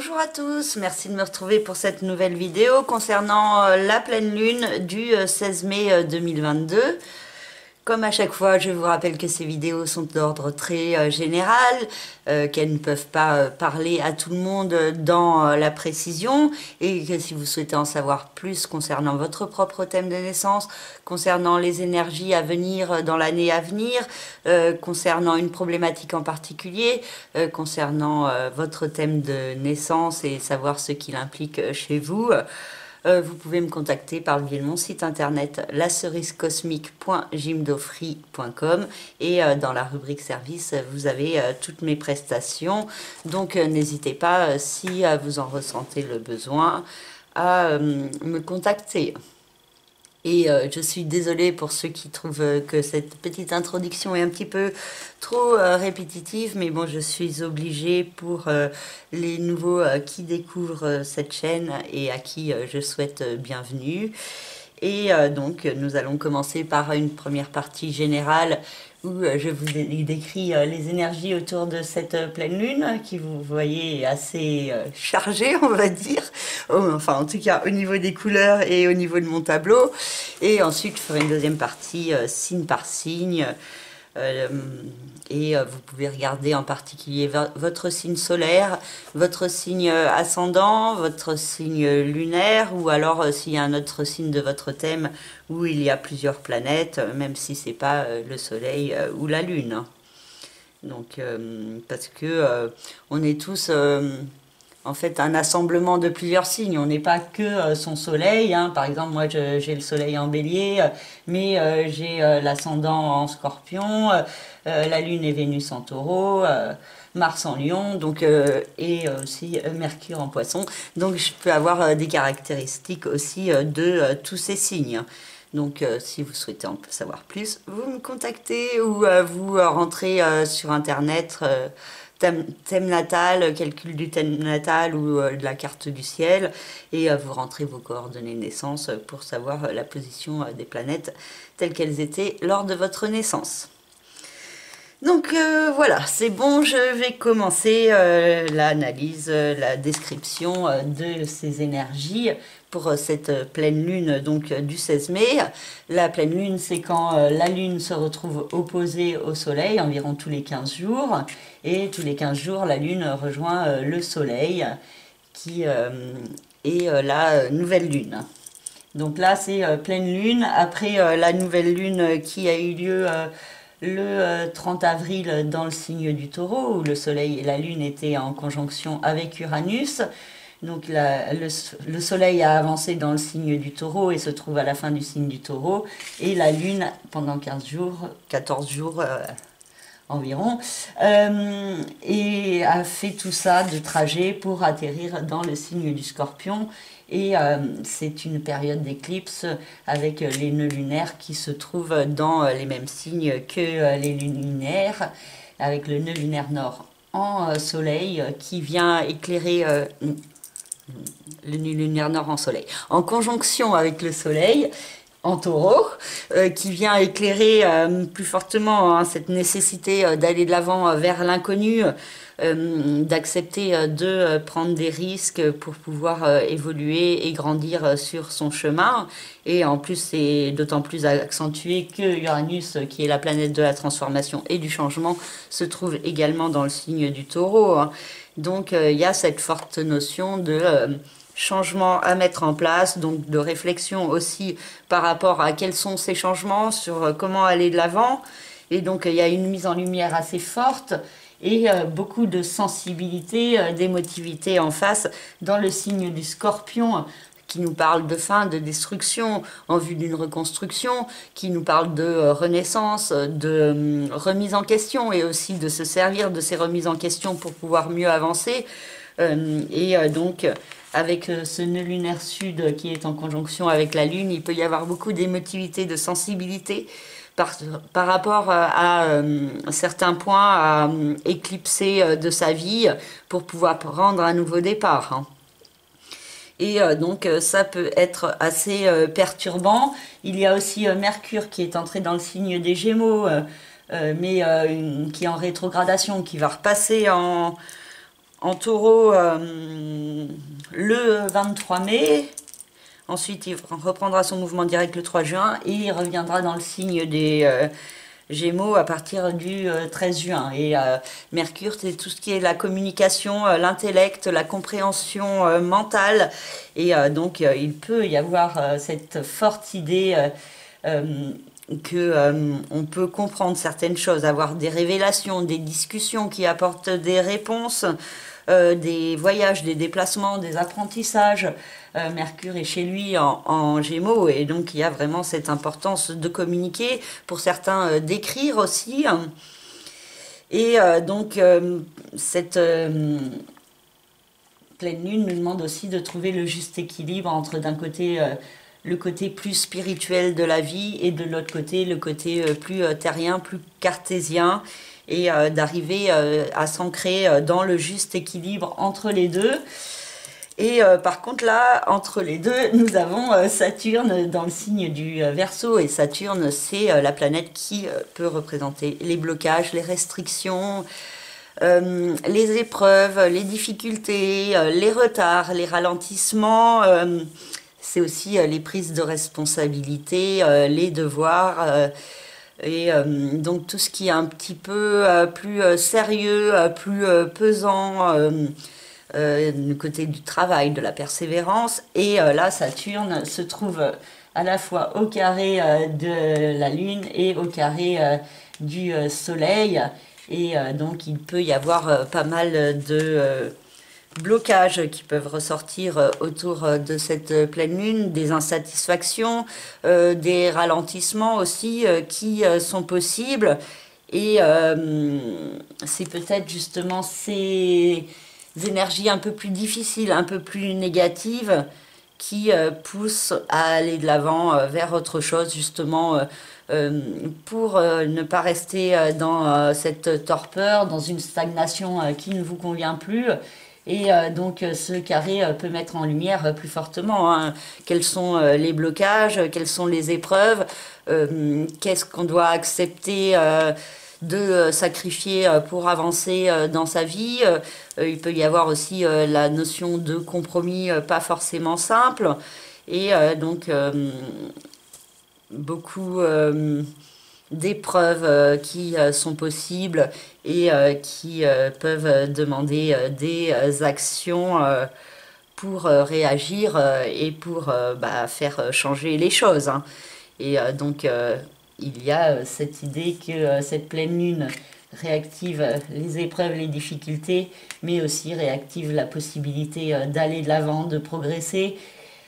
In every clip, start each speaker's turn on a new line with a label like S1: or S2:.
S1: Bonjour à tous, merci de me retrouver pour cette nouvelle vidéo concernant la pleine lune du 16 mai 2022. Comme à chaque fois, je vous rappelle que ces vidéos sont d'ordre très général, qu'elles ne peuvent pas parler à tout le monde dans la précision, et que si vous souhaitez en savoir plus concernant votre propre thème de naissance, concernant les énergies à venir dans l'année à venir, concernant une problématique en particulier, concernant votre thème de naissance et savoir ce qu'il implique chez vous, vous pouvez me contacter par le biais de mon site internet lacerisecosmique.gymdofree.com et dans la rubrique service vous avez toutes mes prestations, donc n'hésitez pas si vous en ressentez le besoin à me contacter. Et je suis désolée pour ceux qui trouvent que cette petite introduction est un petit peu trop répétitive, mais bon, je suis obligée pour les nouveaux qui découvrent cette chaîne et à qui je souhaite bienvenue. Et donc, nous allons commencer par une première partie générale où je vous décris les énergies autour de cette pleine lune qui, vous voyez, est assez chargée, on va dire. Enfin, en tout cas, au niveau des couleurs et au niveau de mon tableau. Et ensuite, je ferai une deuxième partie signe par signe. Et vous pouvez regarder en particulier votre signe solaire, votre signe ascendant, votre signe lunaire, ou alors s'il y a un autre signe de votre thème où il y a plusieurs planètes, même si c'est pas le soleil ou la lune. Donc parce que on est tous en fait un assemblement de plusieurs signes, on n'est pas que son soleil, hein. Par exemple moi j'ai le soleil en bélier, mais j'ai l'ascendant en scorpion, la lune et Vénus en taureau, Mars en lion, donc, et aussi Mercure en poisson, donc je peux avoir des caractéristiques aussi de tous ces signes. Donc si vous souhaitez en savoir plus, vous me contactez ou vous rentrez sur internet thème natal, calcul du thème natal ou de la carte du ciel, et vous rentrez vos coordonnées de naissance pour savoir la position des planètes telles qu'elles étaient lors de votre naissance. Donc voilà, c'est bon, je vais commencer l'analyse, la description de ces énergies pour cette pleine lune donc du 16 mai. La pleine lune, c'est quand la lune se retrouve opposée au soleil, environ tous les 15 jours. Et tous les 15 jours, la lune rejoint le soleil, qui est la nouvelle lune. Donc là, c'est pleine lune, après la nouvelle lune qui a eu lieu le 30 avril dans le signe du taureau, où le soleil et la lune étaient en conjonction avec Uranus. Donc le soleil a avancé dans le signe du taureau et se trouve à la fin du signe du taureau. Et la lune, pendant 15 jours, 14 jours environ, et a fait tout ça de trajet pour atterrir dans le signe du scorpion. Et c'est une période d'éclipse avec les nœuds lunaires qui se trouvent dans les mêmes signes que les lunes lunaires, avec le nœud lunaire nord en soleil qui vient éclairer le nœud lunaire nord en soleil, en conjonction avec le soleil en taureau, qui vient éclairer plus fortement hein, cette nécessité d'aller de l'avant vers l'inconnu, d'accepter de prendre des risques pour pouvoir évoluer et grandir sur son chemin. Et en plus, c'est d'autant plus accentué que Uranus, qui est la planète de la transformation et du changement, se trouve également dans le signe du taureau, hein. Donc, il y a cette forte notion de changements à mettre en place, donc de réflexion aussi par rapport à quels sont ces changements, sur comment aller de l'avant. Et donc il y a une mise en lumière assez forte et beaucoup de sensibilité, d'émotivité en face dans le signe du scorpion, qui nous parle de fin, de destruction en vue d'une reconstruction, qui nous parle de renaissance, de remise en question, et aussi de se servir de ces remises en question pour pouvoir mieux avancer. Donc avec ce nœud lunaire sud qui est en conjonction avec la lune, il peut y avoir beaucoup d'émotivité, de sensibilité par rapport à certains points à éclipser de sa vie pour pouvoir prendre un nouveau départ, hein. Et donc ça peut être assez perturbant. Il y a aussi Mercure qui est entré dans le signe des Gémeaux, mais qui est en rétrogradation, qui va repasser en Taureau le 23 mai. Ensuite, il reprendra son mouvement direct le 3 juin et il reviendra dans le signe des Gémeaux à partir du 13 juin. Et Mercure, c'est tout ce qui est la communication, l'intellect, la compréhension mentale. Et donc, il peut y avoir cette forte idée que on peut comprendre certaines choses, avoir des révélations, des discussions qui apportent des réponses, des voyages, des déplacements, des apprentissages. Mercure est chez lui en Gémeaux et donc il y a vraiment cette importance de communiquer, pour certains d'écrire aussi. Et donc cette pleine lune nous demande aussi de trouver le juste équilibre entre d'un côté le côté plus spirituel de la vie et de l'autre côté le côté plus terrien, plus cartésien, et d'arriver à s'ancrer dans le juste équilibre entre les deux. Et par contre là, entre les deux, nous avons Saturne dans le signe du Verseau, et Saturne c'est la planète qui peut représenter les blocages, les restrictions, les épreuves, les difficultés, les retards, les ralentissements, c'est aussi les prises de responsabilité, les devoirs, et donc tout ce qui est un petit peu plus sérieux, plus pesant, du côté du travail, de la persévérance. Et là, Saturne se trouve à la fois au carré de la Lune et au carré du Soleil. Et donc, il peut y avoir pas mal de blocages qui peuvent ressortir autour de cette pleine lune, des insatisfactions, des ralentissements aussi qui sont possibles. Et c'est peut-être justement ces énergies un peu plus difficiles, un peu plus négatives, qui poussent à aller de l'avant vers autre chose, justement, pour ne pas rester dans cette torpeur, dans une stagnation qui ne vous convient plus. Et donc ce carré peut mettre en lumière plus fortement quels sont les blocages, quelles sont les épreuves, qu'est-ce qu'on doit accepter de sacrifier pour avancer dans sa vie. Il peut y avoir aussi la notion de compromis pas forcément simple. Et donc beaucoup d'épreuves qui sont possibles et qui peuvent demander des actions pour réagir et pour faire changer les choses. Et donc il y a cette idée que cette pleine lune réactive les épreuves, les difficultés, mais aussi réactive la possibilité d'aller de l'avant, de progresser,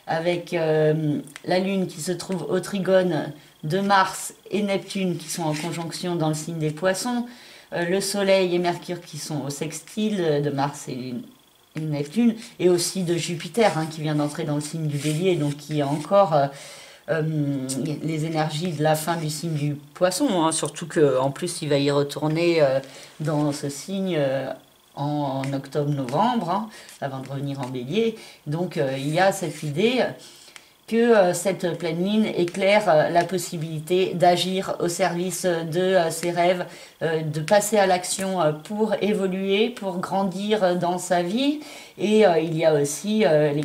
S1: avec la lune qui se trouve au trigone de Mars et Neptune qui sont en conjonction dans le signe des Poissons, le Soleil et Mercure qui sont au sextile de Mars et Neptune, et aussi de Jupiter qui vient d'entrer dans le signe du Bélier, donc qui est encore les énergies de la fin du signe du Poisson, surtout qu'en plus il va y retourner dans ce signe en octobre-novembre, avant de revenir en Bélier. Donc il y a cette idée que cette pleine lune éclaire la possibilité d'agir au service de ses rêves, de passer à l'action pour évoluer, pour grandir dans sa vie. Et il y a aussi les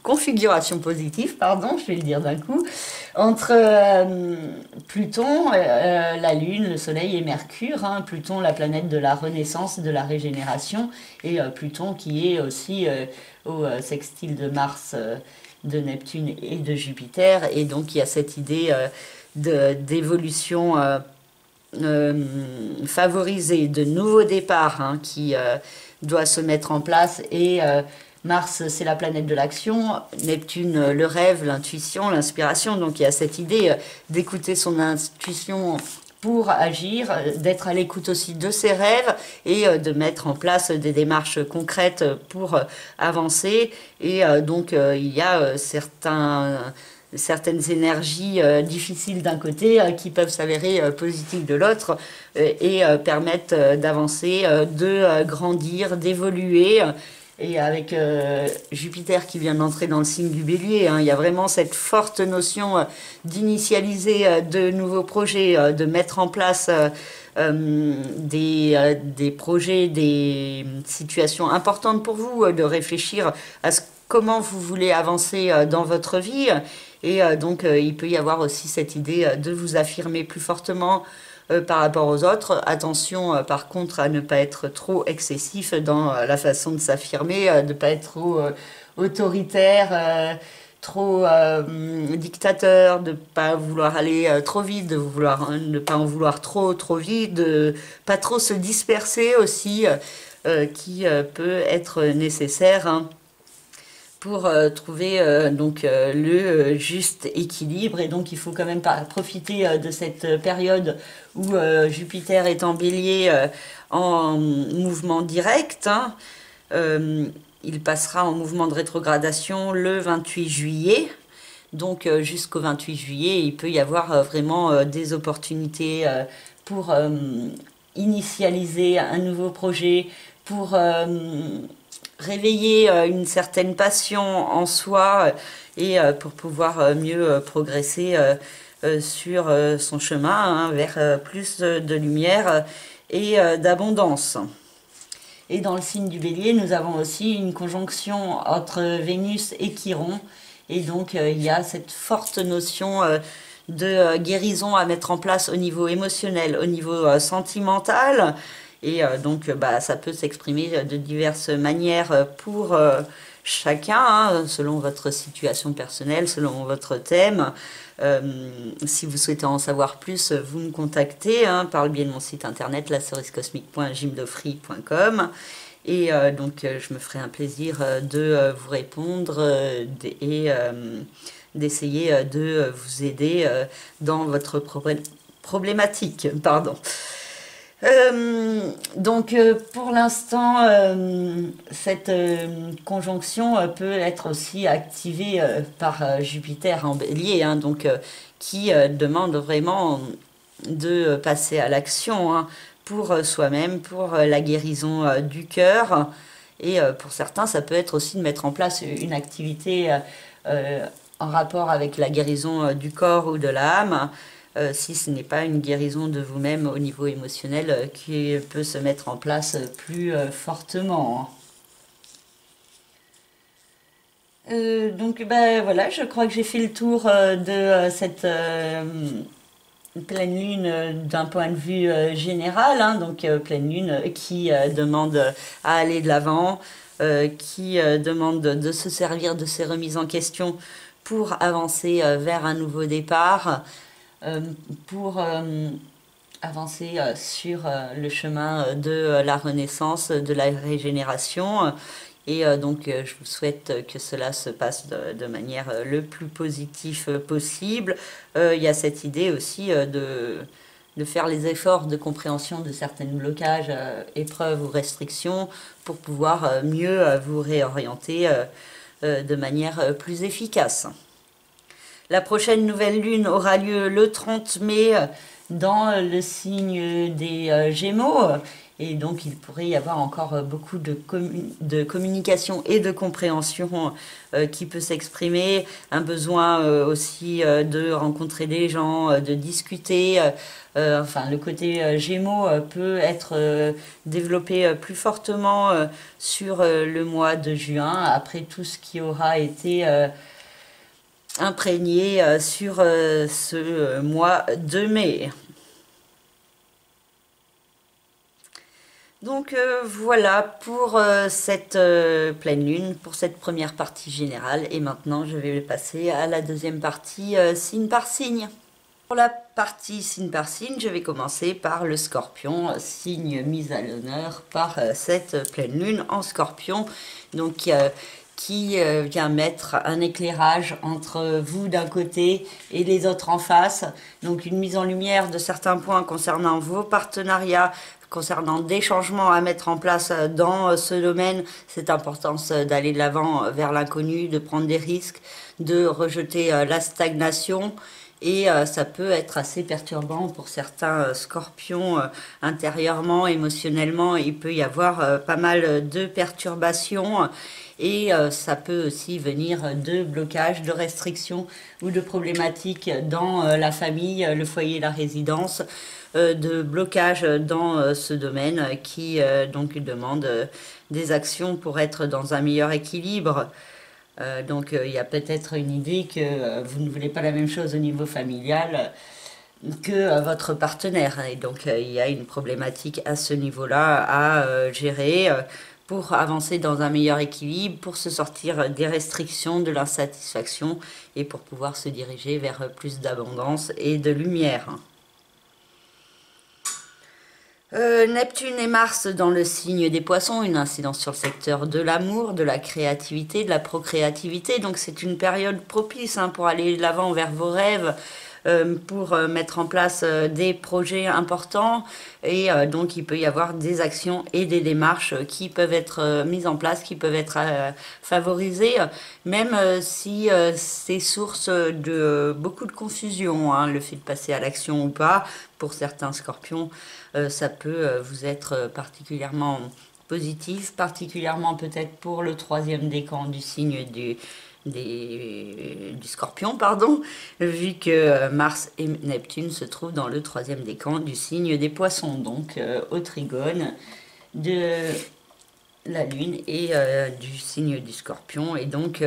S1: configurations positives, pardon, je vais le dire d'un coup, entre Pluton, la Lune, le Soleil et Mercure. Pluton, la planète de la renaissance, de la régénération, et Pluton qui est aussi au sextile de Mars, de Neptune et de Jupiter. Et donc il y a cette idée d'évolution favorisée, de nouveau départ qui doit se mettre en place. Et Mars, c'est la planète de l'action, Neptune, le rêve, l'intuition, l'inspiration. Donc il y a cette idée d'écouter son intuition pour agir, d'être à l'écoute aussi de ses rêves et de mettre en place des démarches concrètes pour avancer. Et donc il y a certaines énergies difficiles d'un côté qui peuvent s'avérer positives de l'autre et permettent d'avancer, de grandir, d'évoluer. Et avec Jupiter qui vient d'entrer dans le signe du Bélier, il y a vraiment cette forte notion d'initialiser de nouveaux projets, de mettre en place des projets, des situations importantes pour vous, de réfléchir à comment vous voulez avancer dans votre vie. Et donc, il peut y avoir aussi cette idée de vous affirmer plus fortement par rapport aux autres. Attention, par contre, à ne pas être trop excessif dans la façon de s'affirmer, de ne pas être trop autoritaire, trop dictateur, de ne pas vouloir aller trop vite, de vouloir ne pas en vouloir trop vite, de pas trop se disperser aussi, qui peut être nécessaire, hein, pour trouver le juste équilibre. Et donc il faut quand même profiter de cette période où Jupiter est en bélier, en mouvement direct, hein. Il passera en mouvement de rétrogradation le 28 juillet. Donc jusqu'au 28 juillet, il peut y avoir vraiment des opportunités pour initialiser un nouveau projet, pour réveiller une certaine passion en soi, et pour pouvoir mieux progresser sur son chemin, hein, vers plus de lumière et d'abondance. Et dans le signe du Bélier, nous avons aussi une conjonction entre Vénus et Chiron. Et donc, il y a cette forte notion de guérison à mettre en place au niveau émotionnel, au niveau sentimental. Et donc, ça peut s'exprimer de diverses manières pour chacun, hein, selon votre situation personnelle, selon votre thème. Si vous souhaitez en savoir plus, vous me contactez, hein, par le biais de mon site internet lacerisecosmique.jimdofree.com. Et donc je me ferai un plaisir de vous répondre et d'essayer de vous aider dans votre problématique. Pardon. Donc pour l'instant, cette conjonction peut être aussi activée par Jupiter en bélier, hein, donc qui demande vraiment de passer à l'action, hein, pour soi-même, pour la guérison du cœur. Et pour certains, ça peut être aussi de mettre en place une activité en rapport avec la guérison du corps ou de l'âme. Si ce n'est pas une guérison de vous-même au niveau émotionnel qui peut se mettre en place plus fortement. Donc voilà, je crois que j'ai fait le tour de cette pleine lune d'un point de vue général, hein, donc pleine lune qui demande à aller de l'avant, qui demande de se servir de ces remises en question pour avancer vers un nouveau départ. Pour avancer sur le chemin de la renaissance, de la régénération. Et donc, je vous souhaite que cela se passe de manière le plus positive possible. Il y a cette idée aussi de faire les efforts de compréhension de certains blocages, épreuves ou restrictions pour pouvoir mieux vous réorienter de manière plus efficace. La prochaine nouvelle lune aura lieu le 30 mai dans le signe des Gémeaux. Et donc, il pourrait y avoir encore beaucoup de communication et de compréhension qui peut s'exprimer. Un besoin aussi de rencontrer des gens, de discuter. Enfin, le côté Gémeaux peut être développé plus fortement sur le mois de juin, après tout ce qui aura été imprégné sur ce mois de mai. Donc voilà pour cette pleine lune, pour cette première partie générale. Et maintenant, je vais passer à la deuxième partie, signe par signe. Pour la partie signe par signe, je vais commencer par le Scorpion, signe mis à l'honneur par cette pleine lune en Scorpion. Donc qui vient mettre un éclairage entre vous d'un côté et les autres en face. Donc une mise en lumière de certains points concernant vos partenariats, concernant des changements à mettre en place dans ce domaine, cette importance d'aller de l'avant vers l'inconnu, de prendre des risques, de rejeter la stagnation. Et ça peut être assez perturbant pour certains scorpions intérieurement, émotionnellement. Il peut y avoir pas mal de perturbations. Et ça peut aussi venir de blocages, de restrictions ou de problématiques dans la famille, le foyer, la résidence, de blocages dans ce domaine qui donc demande des actions pour être dans un meilleur équilibre. Donc il y a peut-être une idée que vous ne voulez pas la même chose au niveau familial que votre partenaire. Et donc il y a une problématique à ce niveau-là à gérer pour avancer dans un meilleur équilibre, pour se sortir des restrictions, de l'insatisfaction et pour pouvoir se diriger vers plus d'abondance et de lumière. Neptune et Mars dans le signe des Poissons, une incidence sur le secteur de l'amour, de la créativité, de la procréativité. Donc c'est une période propice pour aller de l'avant vers vos rêves, pour mettre en place des projets importants. Et donc il peut y avoir des actions et des démarches qui peuvent être mises en place, qui peuvent être favorisées, même si c'est source de beaucoup de confusion, le fait de passer à l'action ou pas. Pour certains scorpions, ça peut vous être particulièrement positif, particulièrement peut-être pour le 3e décan du signe du scorpion, pardon, vu que Mars et Neptune se trouvent dans le 3e décan du signe des Poissons, donc au trigone de la Lune et du signe du Scorpion. Et donc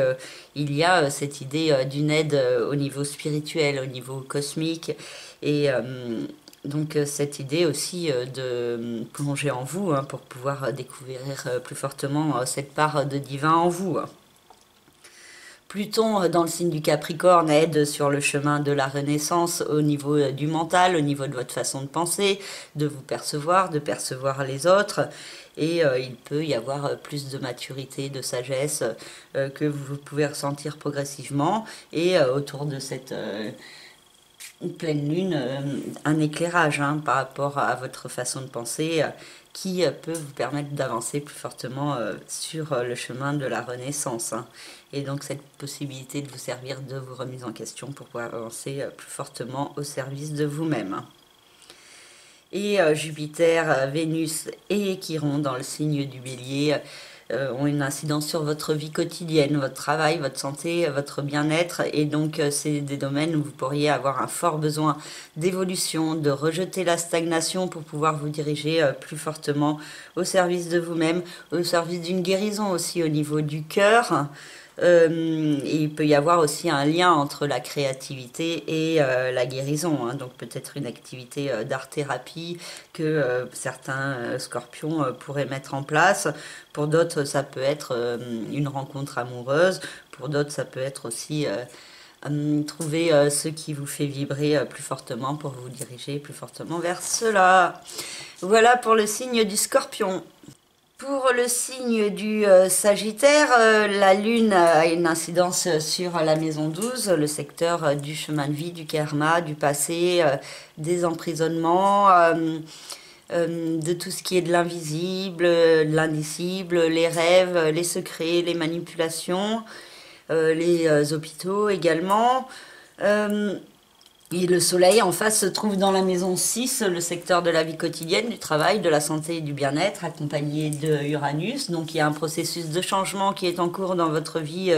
S1: il y a cette idée d'une aide au niveau spirituel, au niveau cosmique, et donc cette idée aussi de plonger en vous pour pouvoir découvrir plus fortement cette part de divin en vous. Pluton dans le signe du Capricorne aide sur le chemin de la renaissance au niveau du mental, au niveau de votre façon de penser, de vous percevoir, de percevoir les autres. Et il peut y avoir plus de maturité, de sagesse que vous pouvez ressentir progressivement. Et autour de cette pleine lune, un éclairage par rapport à votre façon de penser qui peut vous permettre d'avancer plus fortement sur le chemin de la renaissance. Et donc cette possibilité de vous servir de vos remises en question pour pouvoir avancer plus fortement au service de vous-même. Et Jupiter, Vénus et Chiron dans le signe du Bélier ont une incidence sur votre vie quotidienne, votre travail, votre santé, votre bien-être. Et donc c'est des domaines où vous pourriez avoir un fort besoin d'évolution, de rejeter la stagnation pour pouvoir vous diriger plus fortement au service de vous-même, au service d'une guérison aussi au niveau du cœur. Il peut y avoir aussi un lien entre la créativité et la guérison, donc peut-être une activité d'art-thérapie que certains scorpions pourraient mettre en place. Pour d'autres, ça peut être une rencontre amoureuse. Pour d'autres, ça peut être aussi trouver ce qui vous fait vibrer plus fortement pour vous diriger plus fortement vers cela. Voilà pour le signe du Scorpion. Pour le signe du Sagittaire, la Lune a une incidence sur la maison 12, le secteur du chemin de vie, du karma, du passé, des emprisonnements, de tout ce qui est de l'invisible, de l'indicible, les rêves, les secrets, les manipulations, les hôpitaux également. Et le soleil en face se trouve dans la maison 6, le secteur de la vie quotidienne, du travail, de la santé et du bien-être, accompagné de Uranus. Donc il y a un processus de changement qui est en cours dans votre vie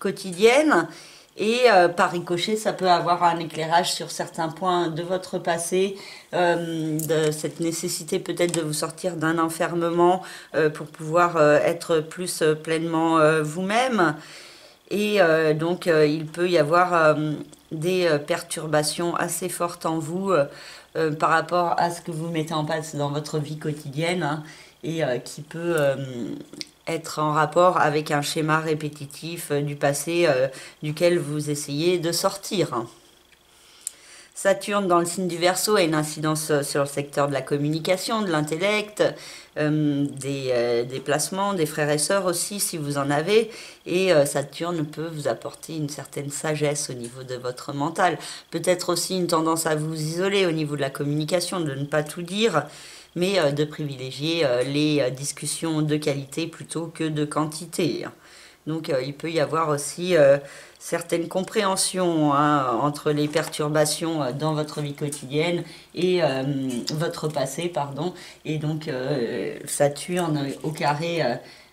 S1: quotidienne. Et par ricochet, ça peut avoir un éclairage sur certains points de votre passé, de cette nécessité peut-être de vous sortir d'un enfermement pour pouvoir être plus pleinement vous-même. Et donc il peut y avoir des perturbations assez fortes en vous par rapport à ce que vous mettez en place dans votre vie quotidienne et qui peut être en rapport avec un schéma répétitif du passé duquel vous essayez de sortir. Saturne dans le signe du Verseau a une incidence sur le secteur de la communication, de l'intellect, des déplacements, des frères et sœurs aussi si vous en avez. Et Saturne peut vous apporter une certaine sagesse au niveau de votre mental. Peut-être aussi une tendance à vous isoler au niveau de la communication, de ne pas tout dire, mais de privilégier les discussions de qualité plutôt que de quantité. Donc il peut y avoir aussi certaines compréhensions entre les perturbations dans votre vie quotidienne et votre passé, pardon. Et donc Saturne au carré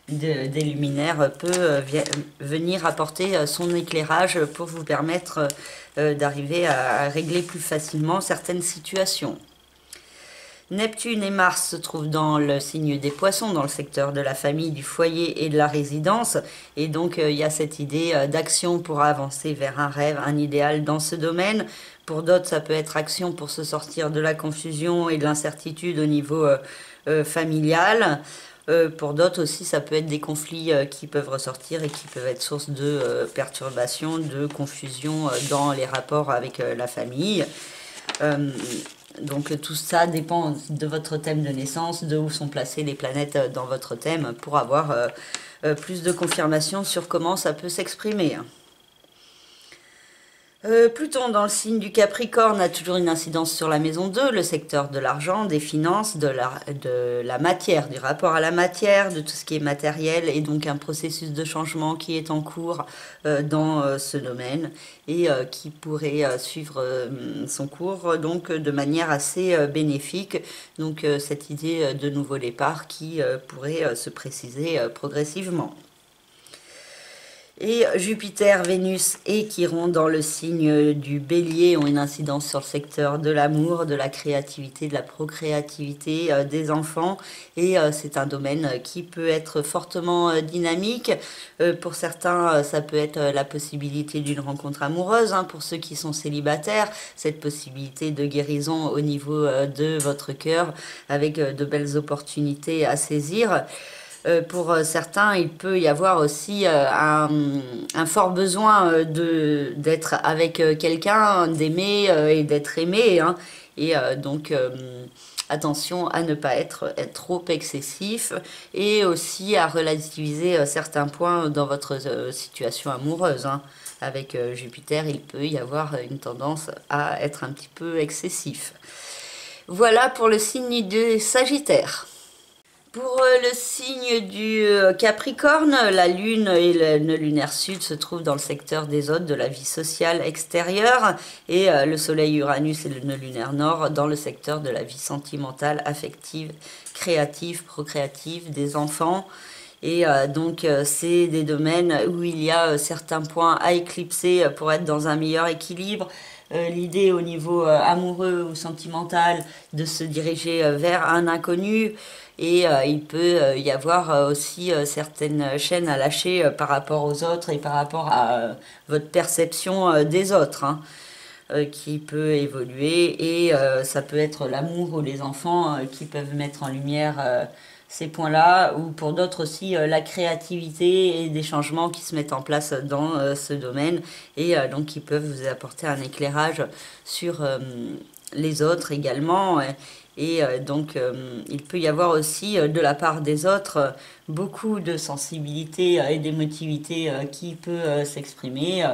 S1: des luminaires peut venir apporter son éclairage pour vous permettre d'arriver à régler plus facilement certaines situations. Neptune et Mars se trouvent dans le signe des Poissons, dans le secteur de la famille, du foyer et de la résidence. Et donc, il y a cette idée d'action pour avancer vers un rêve, un idéal dans ce domaine. Pour d'autres, ça peut être action pour se sortir de la confusion et de l'incertitude au niveau familial. Pour d'autres aussi, ça peut être des conflits qui peuvent ressortir et qui peuvent être source de perturbations, de confusion dans les rapports avec la famille. Donc tout ça dépend de votre thème de naissance, de où sont placées les planètes dans votre thème pour avoir plus de confirmation sur comment ça peut s'exprimer. Pluton dans le signe du Capricorne a toujours une incidence sur la maison 2, le secteur de l'argent, des finances, de la matière, du rapport à la matière, de tout ce qui est matériel, et donc un processus de changement qui est en cours dans ce domaine et qui pourrait suivre son cours donc de manière assez bénéfique. Donc cette idée de nouveau départ qui pourrait se préciser progressivement. Et Jupiter, Vénus et Chiron dans le signe du Bélier ont une incidence sur le secteur de l'amour, de la créativité, de la procréativité des enfants. Et c'est un domaine qui peut être fortement dynamique. Pour certains, ça peut être la possibilité d'une rencontre amoureuse. Pour ceux qui sont célibataires, cette possibilité de guérison au niveau de votre cœur avec de belles opportunités à saisir. Pour certains, il peut y avoir aussi un fort besoin d'être avec quelqu'un, d'aimer et d'être aimé. Et donc, attention à ne pas être trop excessif et aussi à relativiser certains points dans votre situation amoureuse. Avec Jupiter, il peut y avoir une tendance à être un petit peu excessif. Voilà pour le signe de Sagittaire. Pour le signe du Capricorne, la Lune et le nœud lunaire sud se trouvent dans le secteur des hôtes de la vie sociale extérieure et le Soleil Uranus et le nœud lunaire nord dans le secteur de la vie sentimentale, affective, créative, procréative des enfants. Et donc c'est des domaines où il y a certains points à éclipser pour être dans un meilleur équilibre. L'idée au niveau amoureux ou sentimental de se diriger vers un inconnu. Et il peut y avoir aussi certaines chaînes à lâcher par rapport aux autres et par rapport à votre perception des autres qui peut évoluer. Et ça peut être l'amour ou les enfants qui peuvent mettre en lumière ces points-là, ou pour d'autres aussi la créativité et des changements qui se mettent en place dans ce domaine et donc qui peuvent vous apporter un éclairage sur les autres également. Et donc, il peut y avoir aussi, de la part des autres, beaucoup de sensibilité et d'émotivité qui peut s'exprimer.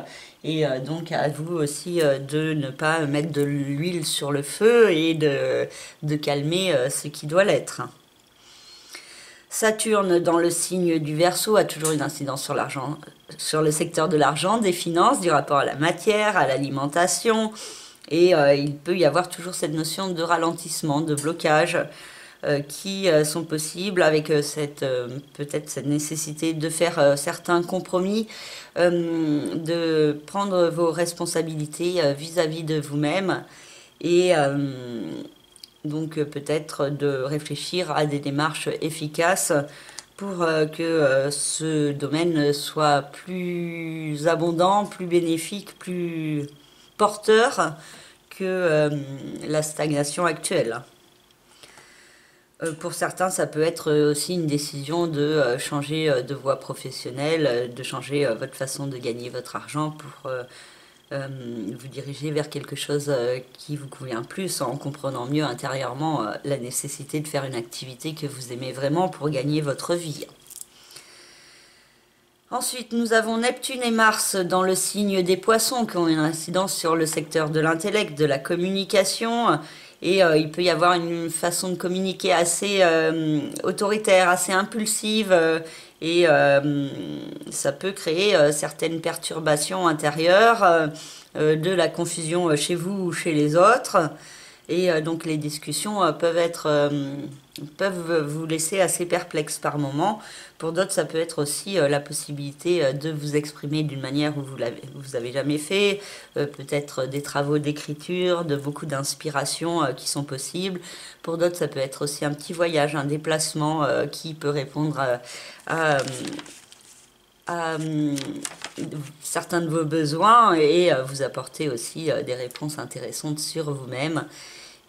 S1: Et donc, à vous aussi de ne pas mettre de l'huile sur le feu et de calmer ce qui doit l'être. Saturne, dans le signe du Verseau, a toujours une incidence sur l'argent, sur le secteur de l'argent, des finances, du rapport à la matière, à l'alimentation. Et il peut y avoir toujours cette notion de ralentissement, de blocage qui sont possibles avec peut-être cette nécessité de faire certains compromis, de prendre vos responsabilités vis-à-vis de vous-même et donc peut-être de réfléchir à des démarches efficaces pour que ce domaine soit plus abondant, plus bénéfique, plus porteur que la stagnation actuelle. Pour certains, ça peut être aussi une décision de changer de voie professionnelle, de changer votre façon de gagner votre argent pour vous diriger vers quelque chose qui vous convient plus, en comprenant mieux intérieurement la nécessité de faire une activité que vous aimez vraiment pour gagner votre vie. Ensuite, nous avons Neptune et Mars dans le signe des Poissons qui ont une incidence sur le secteur de l'intellect, de la communication. Et il peut y avoir une façon de communiquer assez autoritaire, assez impulsive. Et ça peut créer certaines perturbations intérieures, de la confusion chez vous ou chez les autres. Et donc les discussions peuvent vous laisser assez perplexe par moment. Pour d'autres, ça peut être aussi la possibilité de vous exprimer d'une manière où vous avez jamais fait, peut-être des travaux d'écriture, de beaucoup d'inspiration qui sont possibles. Pour d'autres, ça peut être aussi un petit voyage, un déplacement qui peut répondre à certains de vos besoins et vous apporter aussi des réponses intéressantes sur vous-même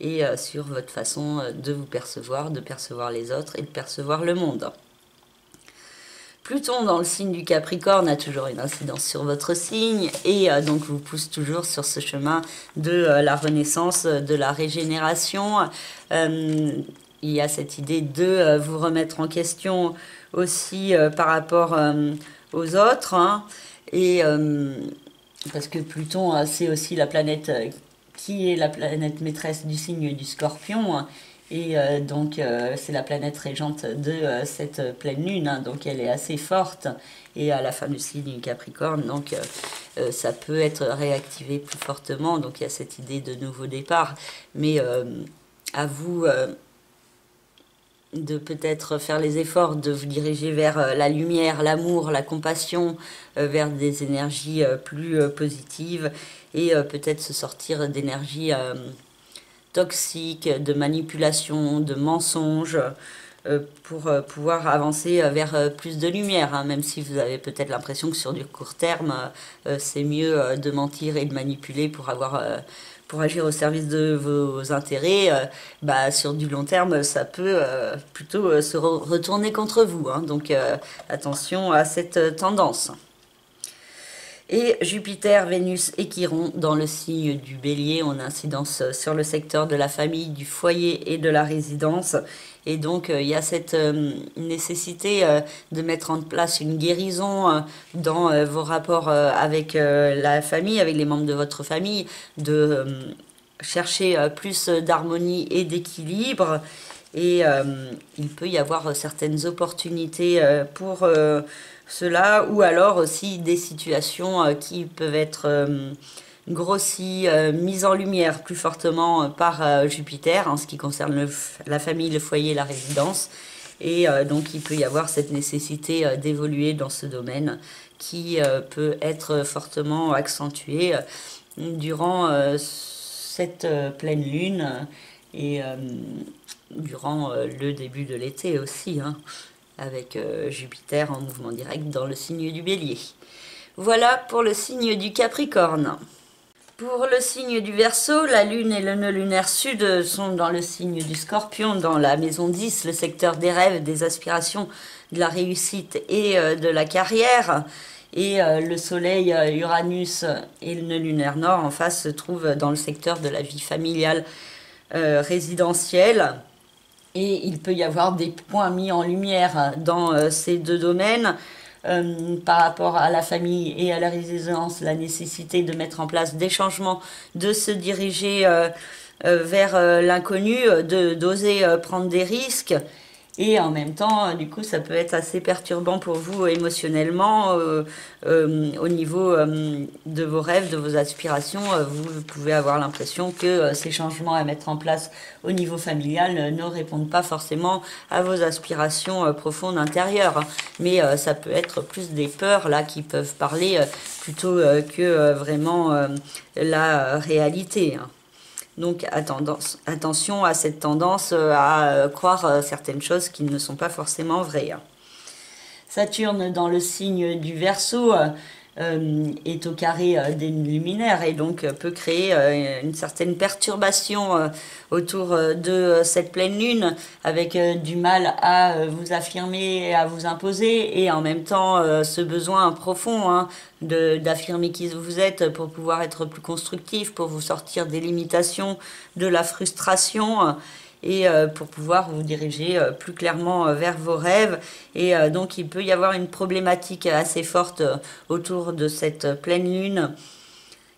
S1: et sur votre façon de vous percevoir, de percevoir les autres et de percevoir le monde. Pluton dans le signe du Capricorne a toujours une incidence sur votre signe et donc vous pousse toujours sur ce chemin de la renaissance, de la régénération. Il y a cette idée de vous remettre en question aussi par rapport aux autres, hein, et parce que Pluton c'est aussi la planète qui est la planète maîtresse du signe du Scorpion, hein, et donc c'est la planète régente de cette pleine lune, hein, donc elle est assez forte et à la fin du signe du Capricorne, donc ça peut être réactivé plus fortement, donc il y a cette idée de nouveau départ, mais à vous de peut-être faire les efforts de vous diriger vers la lumière, l'amour, la compassion, vers des énergies plus positives et peut-être se sortir d'énergies toxiques, de manipulation, de mensonges, pour pouvoir avancer vers plus de lumière, hein, même si vous avez peut-être l'impression que sur du court terme, c'est mieux de mentir et de manipuler pour agir au service de vos intérêts, sur du long terme, ça peut plutôt se retourner contre vous, hein, donc attention à cette tendance. Et Jupiter, Vénus et Chiron dans le signe du Bélier ont une incidence sur le secteur de la famille, du foyer et de la résidence. Et donc il y a cette nécessité de mettre en place une guérison dans vos rapports avec la famille, avec les membres de votre famille, de chercher plus d'harmonie et d'équilibre. Et il peut y avoir certaines opportunités pour cela, ou alors aussi des situations qui peuvent être grossies, mises en lumière plus fortement par Jupiter en ce qui concerne la famille, le foyer, la résidence. Et donc il peut y avoir cette nécessité d'évoluer dans ce domaine qui peut être fortement accentuée durant cette pleine lune et durant le début de l'été aussi, hein, avec Jupiter en mouvement direct dans le signe du Bélier. Voilà pour le signe du Capricorne. Pour le signe du Verseau, la Lune et le nœud lunaire sud sont dans le signe du Scorpion, dans la maison 10, le secteur des rêves, des aspirations, de la réussite et de la carrière. Et le Soleil, Uranus et le nœud lunaire nord en face se trouvent dans le secteur de la vie familiale résidentielle. Et il peut y avoir des points mis en lumière dans ces deux domaines par rapport à la famille et à la résidence, la nécessité de mettre en place des changements, de se diriger vers l'inconnu, d'oser prendre des risques. Et en même temps, du coup, ça peut être assez perturbant pour vous émotionnellement au niveau de vos rêves, de vos aspirations. Vous pouvez avoir l'impression que ces changements à mettre en place au niveau familial ne répondent pas forcément à vos aspirations profondes intérieures. Mais ça peut être plus des peurs là qui peuvent parler plutôt que vraiment la réalité. Donc attention à cette tendance à croire certaines choses qui ne sont pas forcément vraies. Saturne dans le signe du Verseau est au carré des luminaires et donc peut créer une certaine perturbation autour de cette pleine lune avec du mal à vous affirmer, à vous imposer et en même temps ce besoin profond, hein, d'affirmer qui vous êtes pour pouvoir être plus constructif, pour vous sortir des limitations, de la frustration et pour pouvoir vous diriger plus clairement vers vos rêves. Et donc il peut y avoir une problématique assez forte autour de cette pleine lune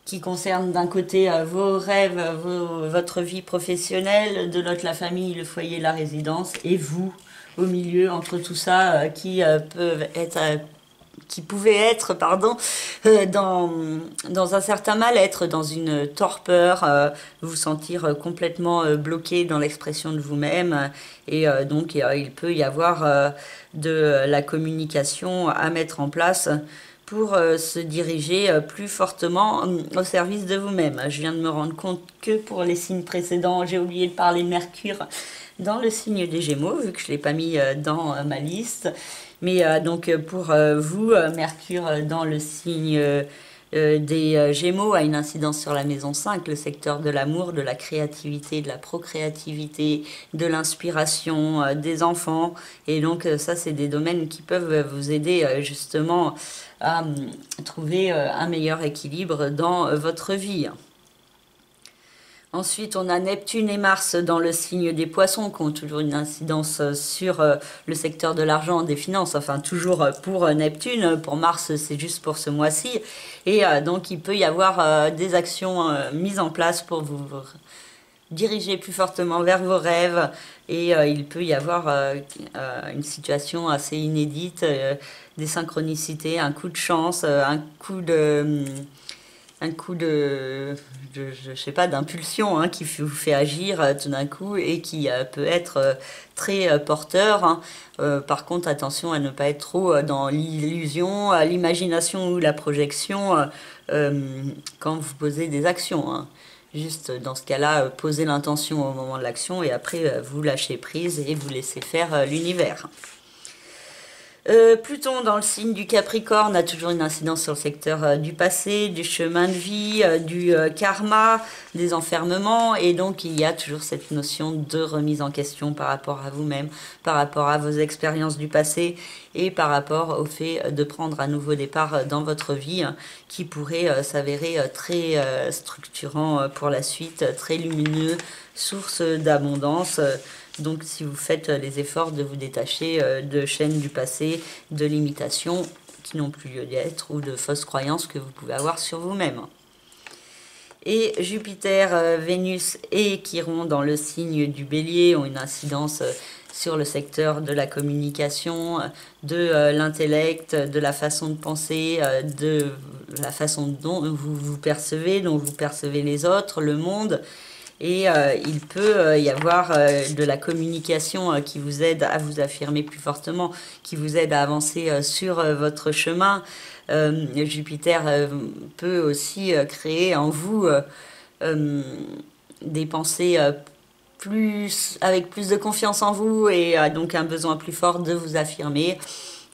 S1: qui concerne d'un côté vos rêves, votre vie professionnelle, de l'autre la famille, le foyer, la résidence, et vous au milieu entre tout ça qui qui pouvait être, pardon, dans un certain mal-être, dans une torpeur, vous sentir complètement bloqué dans l'expression de vous-même. Et donc, il peut y avoir de la communication à mettre en place pour se diriger plus fortement au service de vous-même. Je viens de me rendre compte que pour les signes précédents, j'ai oublié de parler de Mercure dans le signe des Gémeaux, vu que je ne l'ai pas mis dans ma liste. Mais donc pour vous, Mercure dans le signe des Gémeaux a une incidence sur la maison 5, le secteur de l'amour, de la créativité, de la procréativité, de l'inspiration, des enfants. Et donc ça, c'est des domaines qui peuvent vous aider justement à trouver un meilleur équilibre dans votre vie. Ensuite, on a Neptune et Mars dans le signe des Poissons qui ont toujours une incidence sur le secteur de l'argent, des finances. Enfin, toujours pour Neptune. Pour Mars, c'est juste pour ce mois-ci. Et donc, il peut y avoir des actions mises en place pour vous diriger plus fortement vers vos rêves. Et il peut y avoir une situation assez inédite, des synchronicités, un coup de chance, un coup de je sais pas, d'impulsion hein, qui vous fait agir tout d'un coup et qui peut être très porteur. Hein. Par contre, attention à ne pas être trop dans l'illusion, l'imagination ou la projection quand vous posez des actions. Hein. Juste dans ce cas-là, posez l'intention au moment de l'action et après vous lâchez prise et vous laissez faire l'univers. Pluton dans le signe du Capricorne a toujours une incidence sur le secteur du passé, du chemin de vie, du karma, des enfermements et donc il y a toujours cette notion de remise en question par rapport à vous-même, par rapport à vos expériences du passé et par rapport au fait de prendre un nouveau départ dans votre vie qui pourrait s'avérer très structurant pour la suite, très lumineux, source d'abondance. Donc si vous faites les efforts de vous détacher de chaînes du passé, de limitations qui n'ont plus lieu d'être ou de fausses croyances que vous pouvez avoir sur vous-même. Et Jupiter, Vénus et Chiron dans le signe du Bélier ont une incidence sur le secteur de la communication, de l'intellect, de la façon de penser, de la façon dont vous vous percevez, dont vous percevez les autres, le monde. Et il peut y avoir de la communication qui vous aide à vous affirmer plus fortement, qui vous aide à avancer sur votre chemin. Jupiter peut aussi créer en vous des pensées avec plus de confiance en vous et donc un besoin plus fort de vous affirmer.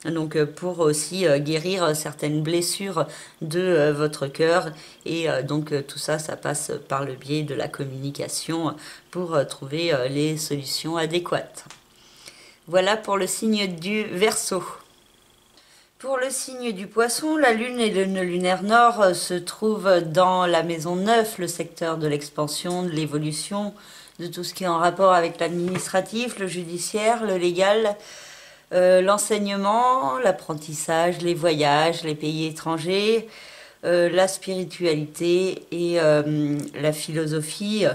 S1: Donc pour aussi guérir certaines blessures de votre cœur et donc tout ça, ça passe par le biais de la communication pour trouver les solutions adéquates. Voilà pour le signe du Verseau. Pour le signe du Poisson, la Lune et le nœud lunaire nord se trouvent dans la maison 9, le secteur de l'expansion, de l'évolution, de tout ce qui est en rapport avec l'administratif, le judiciaire, le légal, l'enseignement, l'apprentissage, les voyages, les pays étrangers, la spiritualité et la philosophie.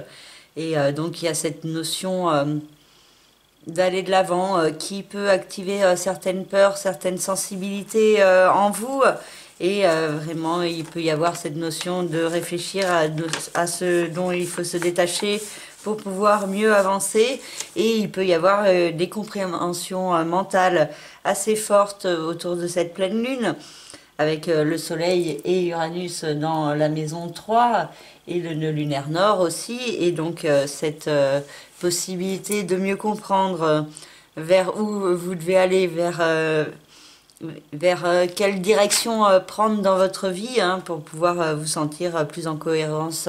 S1: Et donc il y a cette notion d'aller de l'avant qui peut activer certaines peurs, certaines sensibilités en vous. Et vraiment, il peut y avoir cette notion de réfléchir à ce dont il faut se détacher pour pouvoir mieux avancer. Et il peut y avoir des compréhensions mentales assez fortes autour de cette pleine lune, avec le Soleil et Uranus dans la maison 3 et le nœud lunaire nord aussi. Et donc cette possibilité de mieux comprendre vers où vous devez aller, vers quelle direction prendre dans votre vie pour pouvoir vous sentir plus en cohérence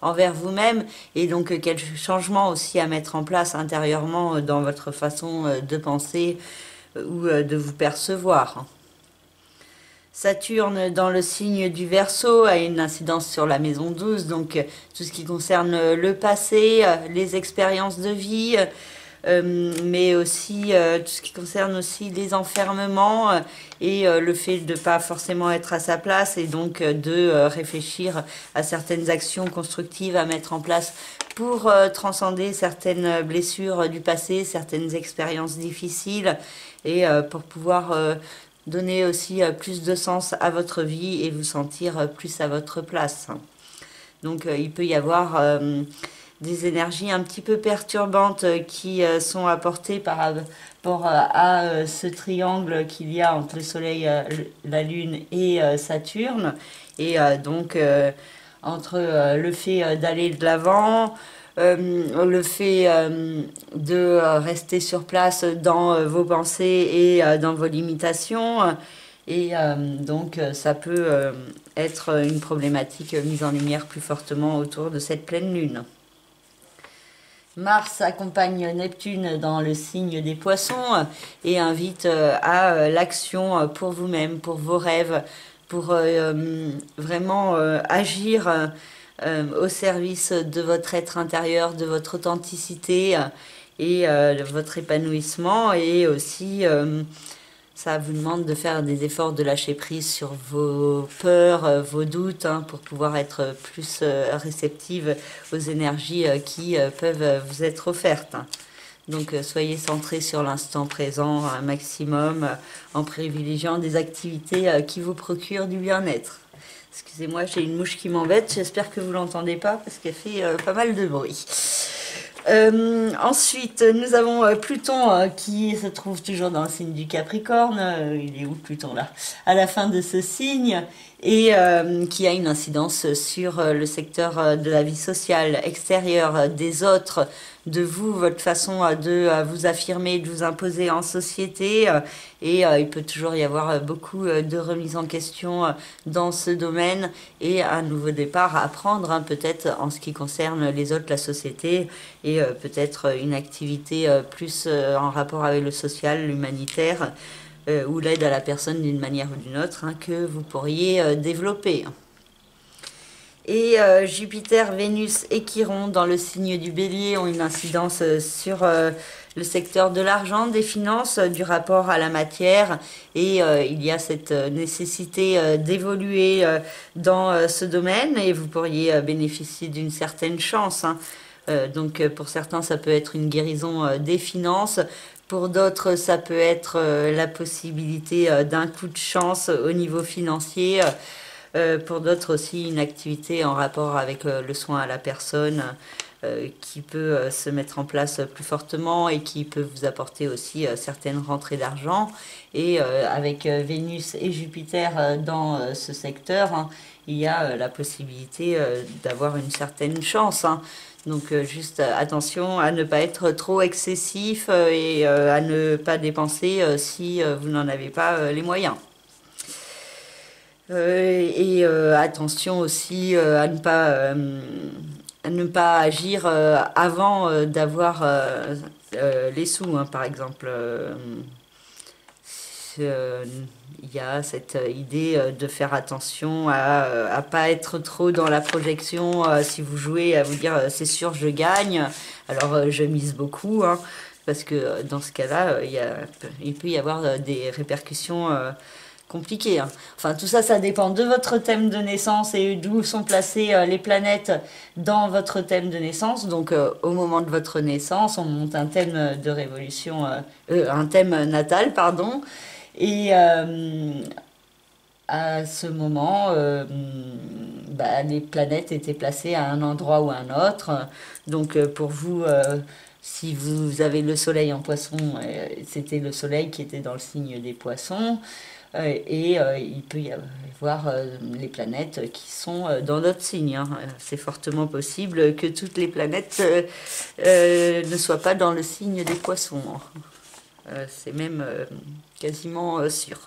S1: envers vous-même et donc quel changement aussi à mettre en place intérieurement dans votre façon de penser ou de vous percevoir. Saturne dans le signe du Verseau a une incidence sur la maison 12, donc tout ce qui concerne le passé, les expériences de vie, mais aussi tout ce qui concerne aussi les enfermements et le fait de ne pas forcément être à sa place et donc de réfléchir à certaines actions constructives à mettre en place pour transcender certaines blessures du passé, certaines expériences difficiles et pour pouvoir donner aussi plus de sens à votre vie et vous sentir plus à votre place. Donc il peut y avoir des énergies un petit peu perturbantes qui sont apportées par rapport à ce triangle qu'il y a entre le Soleil, la Lune et Saturne. Et donc entre le fait d'aller de l'avant, le fait de rester sur place dans vos pensées et dans vos limitations. Et donc ça peut être une problématique mise en lumière plus fortement autour de cette pleine lune. Mars accompagne Neptune dans le signe des Poissons et invite à l'action pour vous-même, pour vos rêves, pour vraiment agir au service de votre être intérieur, de votre authenticité et de votre épanouissement. Et aussi, ça vous demande de faire des efforts de lâcher prise sur vos peurs, vos doutes, pour pouvoir être plus réceptive aux énergies qui peuvent vous être offertes. Donc soyez centrés sur l'instant présent un maximum en privilégiant des activités qui vous procurent du bien-être. Excusez-moi, j'ai une mouche qui m'embête, j'espère que vous ne l'entendez pas parce qu'elle fait pas mal de bruit. Ensuite, nous avons Pluton qui se trouve toujours dans le signe du Capricorne. Il est où Pluton là? À la fin de ce signe et qui a une incidence sur le secteur de la vie sociale, extérieure, des autres, de vous, votre façon de vous affirmer, de vous imposer en société. Et il peut toujours y avoir beaucoup de remises en question dans ce domaine et un nouveau départ à prendre, peut-être en ce qui concerne les autres, la société, et peut-être une activité plus en rapport avec le social, l'humanitaire, ou l'aide à la personne d'une manière ou d'une autre, que vous pourriez développer. Et Jupiter, Vénus et Chiron dans le signe du Bélier ont une incidence sur le secteur de l'argent, des finances, du rapport à la matière. Et il y a cette nécessité d'évoluer dans ce domaine et vous pourriez bénéficier d'une certaine chance. Donc pour certains, ça peut être une guérison des finances. Pour d'autres, ça peut être la possibilité d'un coup de chance au niveau financier. Pour d'autres aussi, une activité en rapport avec le soin à la personne qui peut se mettre en place plus fortement et qui peut vous apporter aussi certaines rentrées d'argent. Et avec Vénus et Jupiter dans ce secteur, il y a la possibilité d'avoir une certaine chance. Donc juste attention à ne pas être trop excessif et à ne pas dépenser si vous n'en avez pas les moyens. Et attention aussi à ne pas agir avant d'avoir les sous, par exemple. Il y a cette idée de faire attention à ne pas être trop dans la projection. Si vous jouez, à vous dire c'est sûr je gagne, alors je mise beaucoup, parce que dans ce cas-là, il peut y avoir des répercussions compliqué. Enfin, tout ça, ça dépend de votre thème de naissance et d'où sont placées les planètes dans votre thème de naissance. Donc, au moment de votre naissance, on monte un thème de révolution, un thème natal, pardon. Et à ce moment, les planètes étaient placées à un endroit ou à un autre. Donc, pour vous, si vous avez le soleil en poisson, c'était le soleil qui était dans le signe des poissons. Et il peut y avoir les planètes qui sont dans notre signe. C'est fortement possible que toutes les planètes ne soient pas dans le signe des poissons. C'est même quasiment sûr.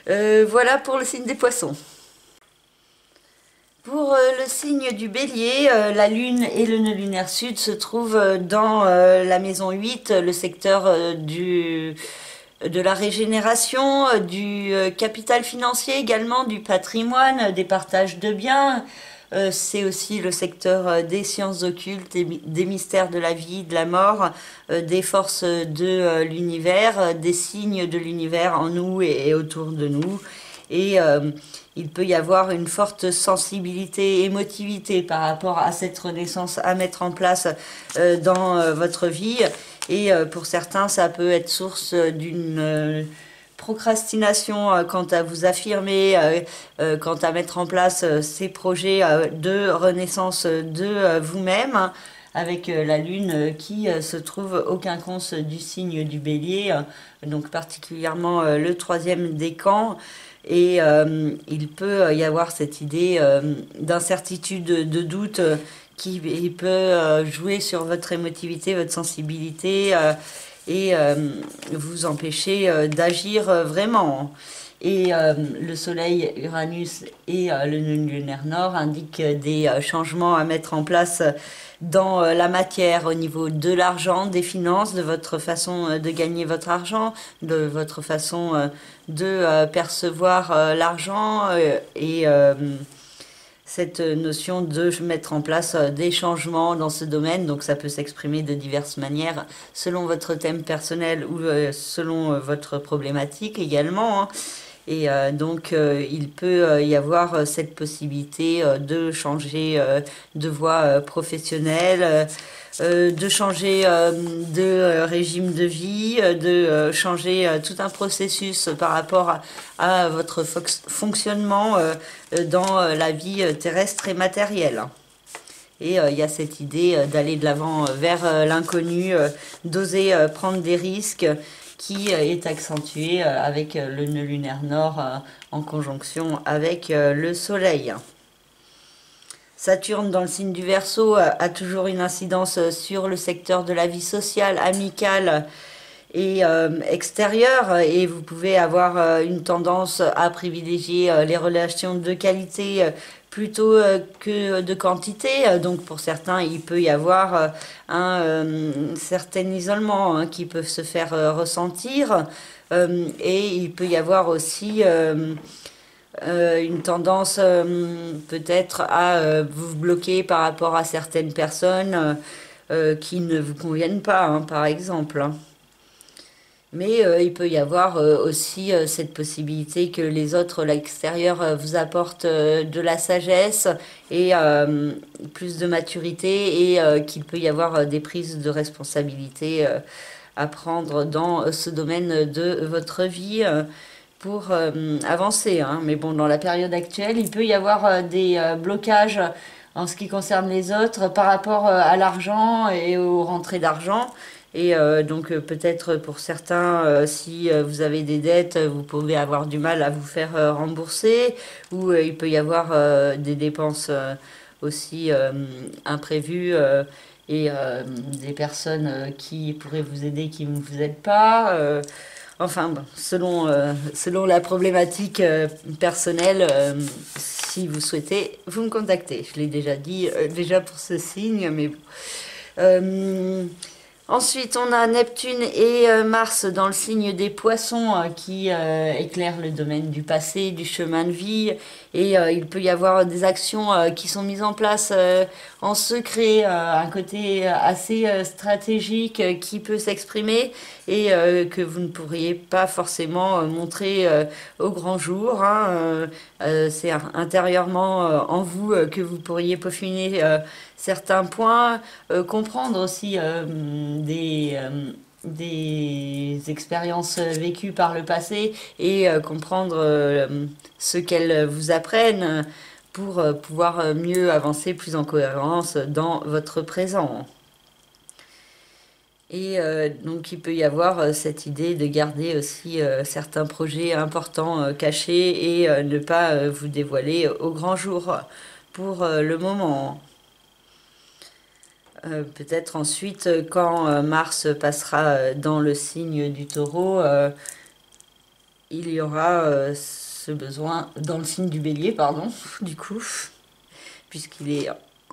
S1: Voilà pour le signe des poissons. Pour le signe du Bélier, la Lune et le nœud lunaire sud se trouvent dans la maison 8, le secteur de la régénération, du capital financier également, du patrimoine, des partages de biens. C'est aussi le secteur des sciences occultes, des mystères de la vie, de la mort, des forces de l'univers, des signes de l'univers en nous et autour de nous. Et il peut y avoir une forte sensibilité, émotivité par rapport à cette renaissance à mettre en place dans votre vie. Et pour certains, ça peut être source d'une procrastination quant à vous affirmer, quant à mettre en place ces projets de renaissance de vous-même, hein, avec la lune qui se trouve au quinconce du signe du bélier, donc particulièrement le troisième décan. Et il peut y avoir cette idée d'incertitude, de doute qui peut jouer sur votre émotivité, votre sensibilité et vous empêcher d'agir vraiment. Et le soleil, Uranus et le nœud lunaire nord indiquent des changements à mettre en place dans la matière au niveau de l'argent, des finances, de votre façon de gagner votre argent, de votre façon de percevoir l'argent et cette notion de mettre en place des changements dans ce domaine. Donc ça peut s'exprimer de diverses manières selon votre thème personnel ou selon votre problématique également, hein. Et donc, il peut y avoir cette possibilité de changer de voie professionnelle, de changer de régime de vie, de changer tout un processus par rapport à votre fonctionnement dans la vie terrestre et matérielle. Et il y a cette idée d'aller de l'avant vers l'inconnu, d'oser prendre des risques, qui est accentué avec le nœud lunaire nord en conjonction avec le soleil. Saturne dans le signe du Verseau a toujours une incidence sur le secteur de la vie sociale, amicale et extérieure, et vous pouvez avoir une tendance à privilégier les relations de qualité plutôt que de quantité. Donc pour certains, il peut y avoir un certain isolement hein, qui peut se faire ressentir. Et il peut y avoir aussi une tendance peut-être à vous bloquer par rapport à certaines personnes qui ne vous conviennent pas, hein, par exemple. Hein. Mais il peut y avoir aussi cette possibilité que les autres, l'extérieur, vous apportent de la sagesse et plus de maturité et qu'il peut y avoir des prises de responsabilité à prendre dans ce domaine de votre vie pour avancer. Hein. Mais bon, dans la période actuelle, il peut y avoir des blocages en ce qui concerne les autres par rapport à l'argent et aux rentrées d'argent. Et donc peut-être pour certains, si vous avez des dettes, vous pouvez avoir du mal à vous faire rembourser, ou il peut y avoir des dépenses aussi imprévues et des personnes qui pourraient vous aider qui ne vous aident pas. Enfin, bon, selon la problématique personnelle, si vous souhaitez, vous me contactez. Je l'ai déjà dit, déjà pour ce signe, mais bon. Ensuite, on a Neptune et Mars dans le signe des Poissons qui éclairent le domaine du passé, du chemin de vie. Et il peut y avoir des actions qui sont mises en place en secret, un côté assez stratégique qui peut s'exprimer et que vous ne pourriez pas forcément montrer au grand jour. Hein. C'est intérieurement en vous que vous pourriez peaufiner certains points, comprendre aussi des expériences vécues par le passé et comprendre ce qu'elles vous apprennent pour pouvoir mieux avancer plus en cohérence dans votre présent. Et donc il peut y avoir cette idée de garder aussi certains projets importants cachés et ne pas vous dévoiler au grand jour pour le moment. Peut-être ensuite, quand Mars passera dans le signe du Taureau, il y aura ce besoin, dans le signe du Bélier, pardon, du coup, puisqu'il est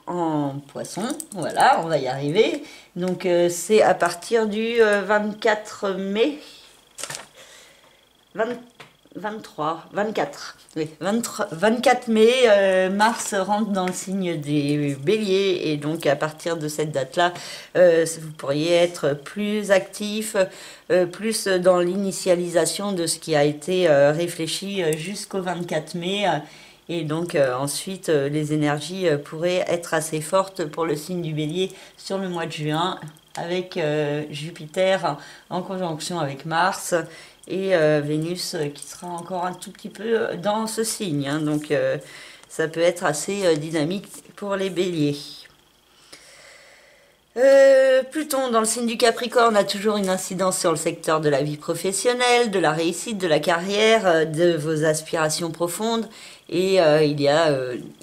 S1: en Poisson, voilà, on va y arriver. Donc c'est à partir du 24 mai, 24. Oui, 24 mai, Mars rentre dans le signe des Béliers et donc à partir de cette date-là, vous pourriez être plus actif, plus dans l'initialisation de ce qui a été réfléchi jusqu'au 24 mai. Et donc ensuite, les énergies pourraient être assez fortes pour le signe du Bélier sur le mois de juin avec Jupiter en conjonction avec Mars et Vénus qui sera encore un tout petit peu dans ce signe, hein. Donc ça peut être assez dynamique pour les béliers. Pluton dans le signe du Capricorne a toujours une incidence sur le secteur de la vie professionnelle, de la réussite, de la carrière, de vos aspirations profondes. Et il y a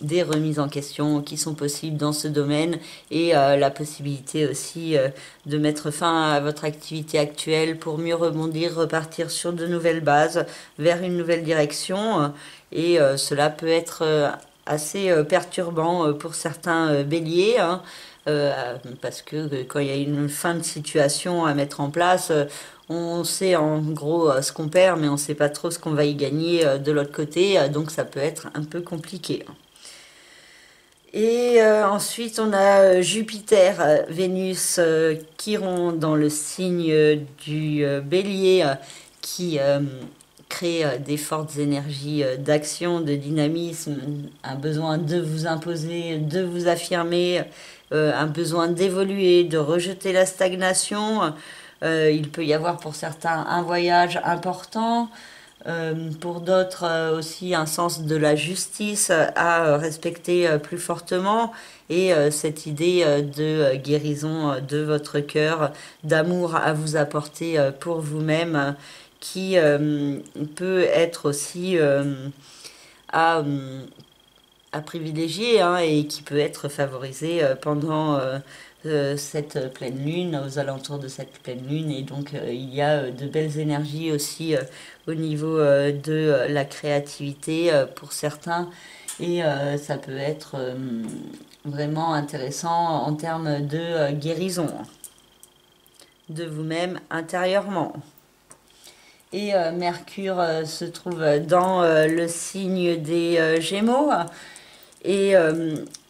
S1: des remises en question qui sont possibles dans ce domaine et la possibilité aussi de mettre fin à votre activité actuelle pour mieux rebondir, repartir sur de nouvelles bases, vers une nouvelle direction. Et cela peut être assez perturbant pour certains béliers, hein. Parce que quand il y a une fin de situation à mettre en place, on sait en gros ce qu'on perd, mais on ne sait pas trop ce qu'on va y gagner de l'autre côté, donc ça peut être un peu compliqué. Et ensuite, on a Jupiter, Vénus, Chiron dans le signe du bélier, qui crée des fortes énergies d'action, de dynamisme, un besoin de vous imposer, de vous affirmer, un besoin d'évoluer, de rejeter la stagnation. Il peut y avoir pour certains un voyage important, pour d'autres aussi un sens de la justice à respecter plus fortement, et cette idée de guérison de votre cœur, d'amour à vous apporter pour vous-même, qui peut être aussi à privilégier, hein, et qui peut être favorisé pendant cette pleine lune, aux alentours de cette pleine lune. Et donc il y a de belles énergies aussi au niveau de la créativité pour certains, et ça peut être vraiment intéressant en termes de guérison de vous-même intérieurement. Et Mercure se trouve dans le signe des Gémeaux et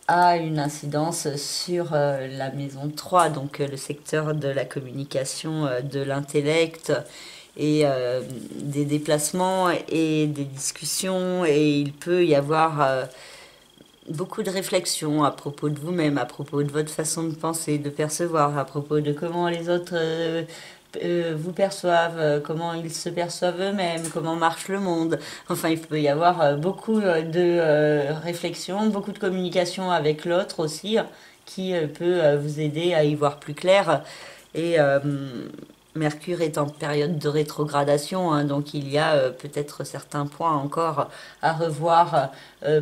S1: a une incidence sur la maison 3, donc le secteur de la communication, de l'intellect, et des déplacements et des discussions. Et il peut y avoir beaucoup de réflexions à propos de vous-même, à propos de votre façon de penser, de percevoir, à propos de comment les autres vous perçoivent, comment ils se perçoivent eux-mêmes, comment marche le monde. Enfin, il peut y avoir beaucoup de réflexion, beaucoup de communication avec l'autre aussi, qui peut vous aider à y voir plus clair. Et Mercure est en période de rétrogradation, hein, donc il y a peut-être certains points encore à revoir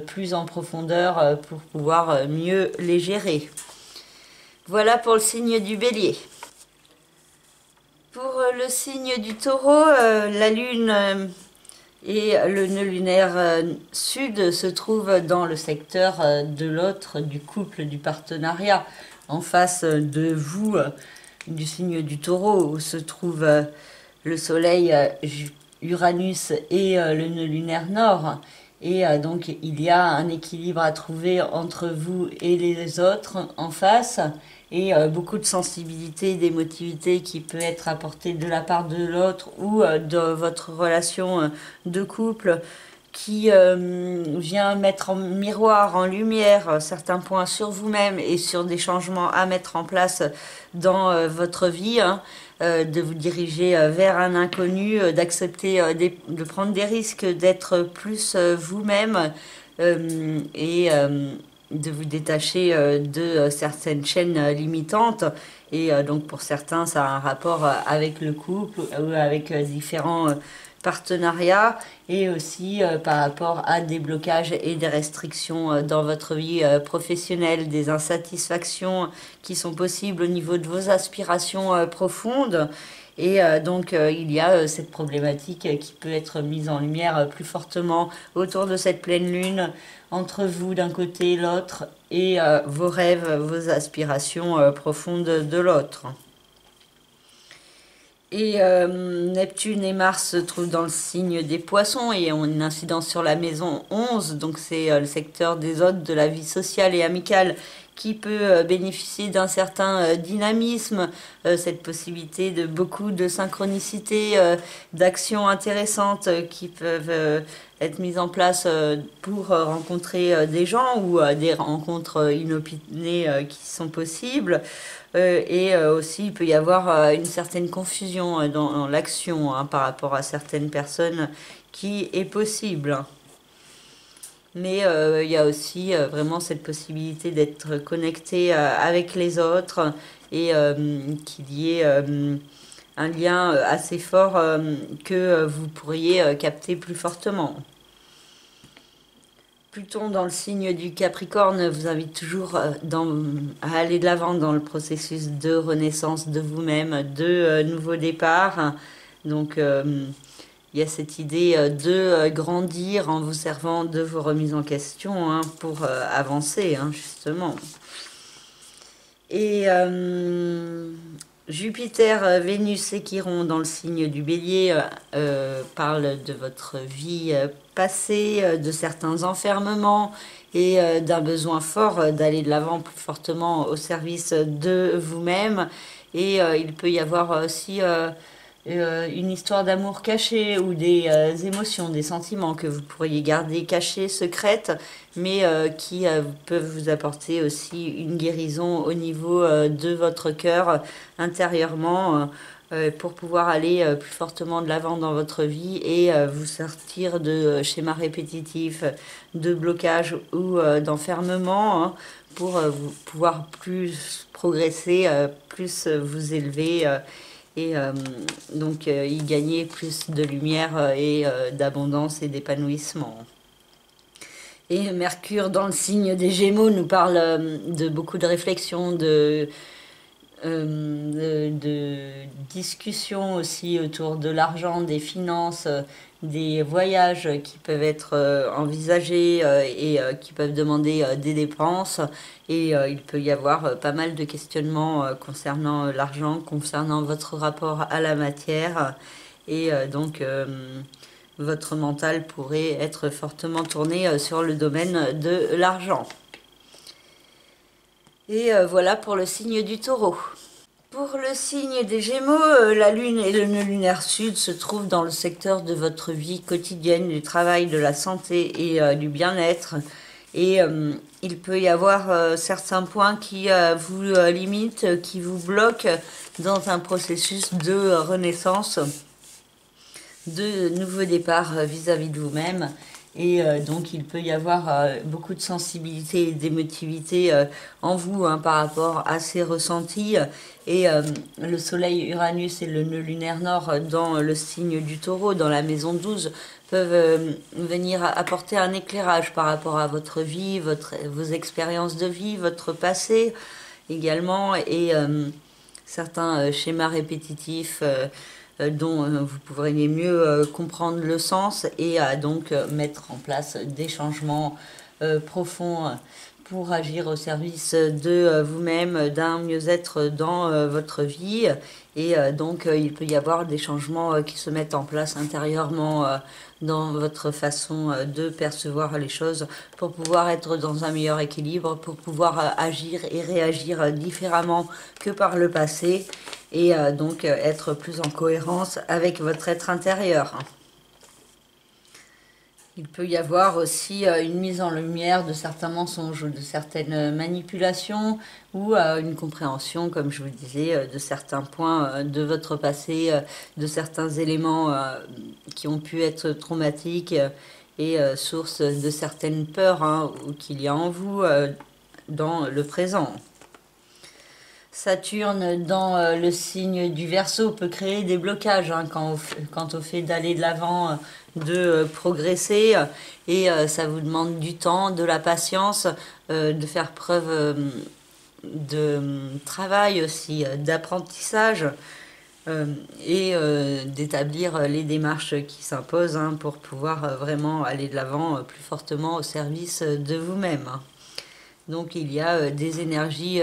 S1: plus en profondeur pour pouvoir mieux les gérer. Voilà pour le signe du Bélier. Pour le signe du Taureau, la Lune et le nœud lunaire sud se trouvent dans le secteur de l'autre, du couple, du partenariat. En face de vous, du signe du Taureau, où se trouve le Soleil, Uranus et le nœud lunaire nord. Et donc il y a un équilibre à trouver entre vous et les autres en face, et beaucoup de sensibilité, d'émotivité qui peut être apportée de la part de l'autre ou de votre relation de couple, qui vient mettre en miroir, en lumière certains points sur vous-même et sur des changements à mettre en place dans votre vie, hein, de vous diriger vers un inconnu, d'accepter de prendre des risques, d'être plus vous-même, et de vous détacher de certaines chaînes limitantes. Et donc pour certains, ça a un rapport avec le couple ou avec différents partenariats, et aussi par rapport à des blocages et des restrictions dans votre vie professionnelle, des insatisfactions qui sont possibles au niveau de vos aspirations profondes. Et donc il y a cette problématique qui peut être mise en lumière plus fortement autour de cette pleine lune, entre vous d'un côté et l'autre, et vos rêves, vos aspirations profondes de l'autre. Et Neptune et Mars se trouvent dans le signe des Poissons et ont une incidence sur la maison 11, donc c'est le secteur des hôtes, de la vie sociale et amicale, qui peut bénéficier d'un certain dynamisme, cette possibilité de beaucoup de synchronicité, d'actions intéressantes qui peuvent être mises en place pour rencontrer des gens ou des rencontres inopinées qui sont possibles. Et aussi, il peut y avoir une certaine confusion dans l'action hein, par rapport à certaines personnes qui est possible. Mais il y a aussi vraiment cette possibilité d'être connecté avec les autres et qu'il y ait un lien assez fort que vous pourriez capter plus fortement. Pluton dans le signe du Capricorne vous invite toujours à aller de l'avant dans le processus de renaissance de vous-même, de nouveau départ. Donc il y a cette idée de grandir en vous servant de vos remises en question hein, pour avancer hein, justement. Et Jupiter, Vénus et Chiron dans le signe du Bélier parlent de votre vie passée, de certains enfermements et d'un besoin fort d'aller de l'avant plus fortement au service de vous-même. Et il peut y avoir aussi une histoire d'amour caché ou des émotions, des sentiments que vous pourriez garder cachés, secrètes, mais qui peuvent vous apporter aussi une guérison au niveau de votre cœur intérieurement pour pouvoir aller plus fortement de l'avant dans votre vie et vous sortir de schémas répétitifs, de blocages ou d'enfermement hein, pour pouvoir plus progresser, plus vous élever et donc y gagner plus de lumière et d'abondance et d'épanouissement. Et Mercure dans le signe des Gémeaux nous parle de beaucoup de réflexions, de discussions aussi autour de l'argent, des finances, des voyages qui peuvent être envisagés et qui peuvent demander des dépenses. Et il peut y avoir pas mal de questionnements concernant l'argent, concernant votre rapport à la matière. Et donc votre mental pourrait être fortement tourné sur le domaine de l'argent. Et voilà pour le signe du Taureau. Pour le signe des Gémeaux, la Lune et le nœud lunaire sud se trouvent dans le secteur de votre vie quotidienne, du travail, de la santé et du bien-être. Et il peut y avoir certains points qui vous limitent, qui vous bloquent dans un processus de renaissance, de nouveau départ vis-à-vis de vous-même. Et donc il peut y avoir beaucoup de sensibilité et d'émotivité en vous hein, par rapport à ces ressentis. Et le soleil Uranus et le nœud lunaire nord dans le signe du Taureau, dans la maison 12, peuvent venir apporter un éclairage par rapport à votre vie, vos expériences de vie, votre passé également, et certains schémas répétitifs dont vous pourriez mieux comprendre le sens et donc mettre en place des changements profonds pour agir au service de vous-même, d'un mieux-être dans votre vie. Et donc il peut y avoir des changements qui se mettent en place intérieurement dans votre façon de percevoir les choses pour pouvoir être dans un meilleur équilibre, pour pouvoir agir et réagir différemment que par le passé et donc être plus en cohérence avec votre être intérieur. Il peut y avoir aussi une mise en lumière de certains mensonges ou de certaines manipulations ou une compréhension, comme je vous disais, de certains points de votre passé, de certains éléments qui ont pu être traumatiques et source de certaines peurs hein, qu'il y a en vous dans le présent. Saturne dans le signe du Verseau peut créer des blocages hein, quant au fait d'aller de l'avant, de progresser et ça vous demande du temps, de la patience, de faire preuve de travail aussi, d'apprentissage et d'établir les démarches qui s'imposent hein, pour pouvoir vraiment aller de l'avant plus fortement au service de vous-même. Donc il y a des énergies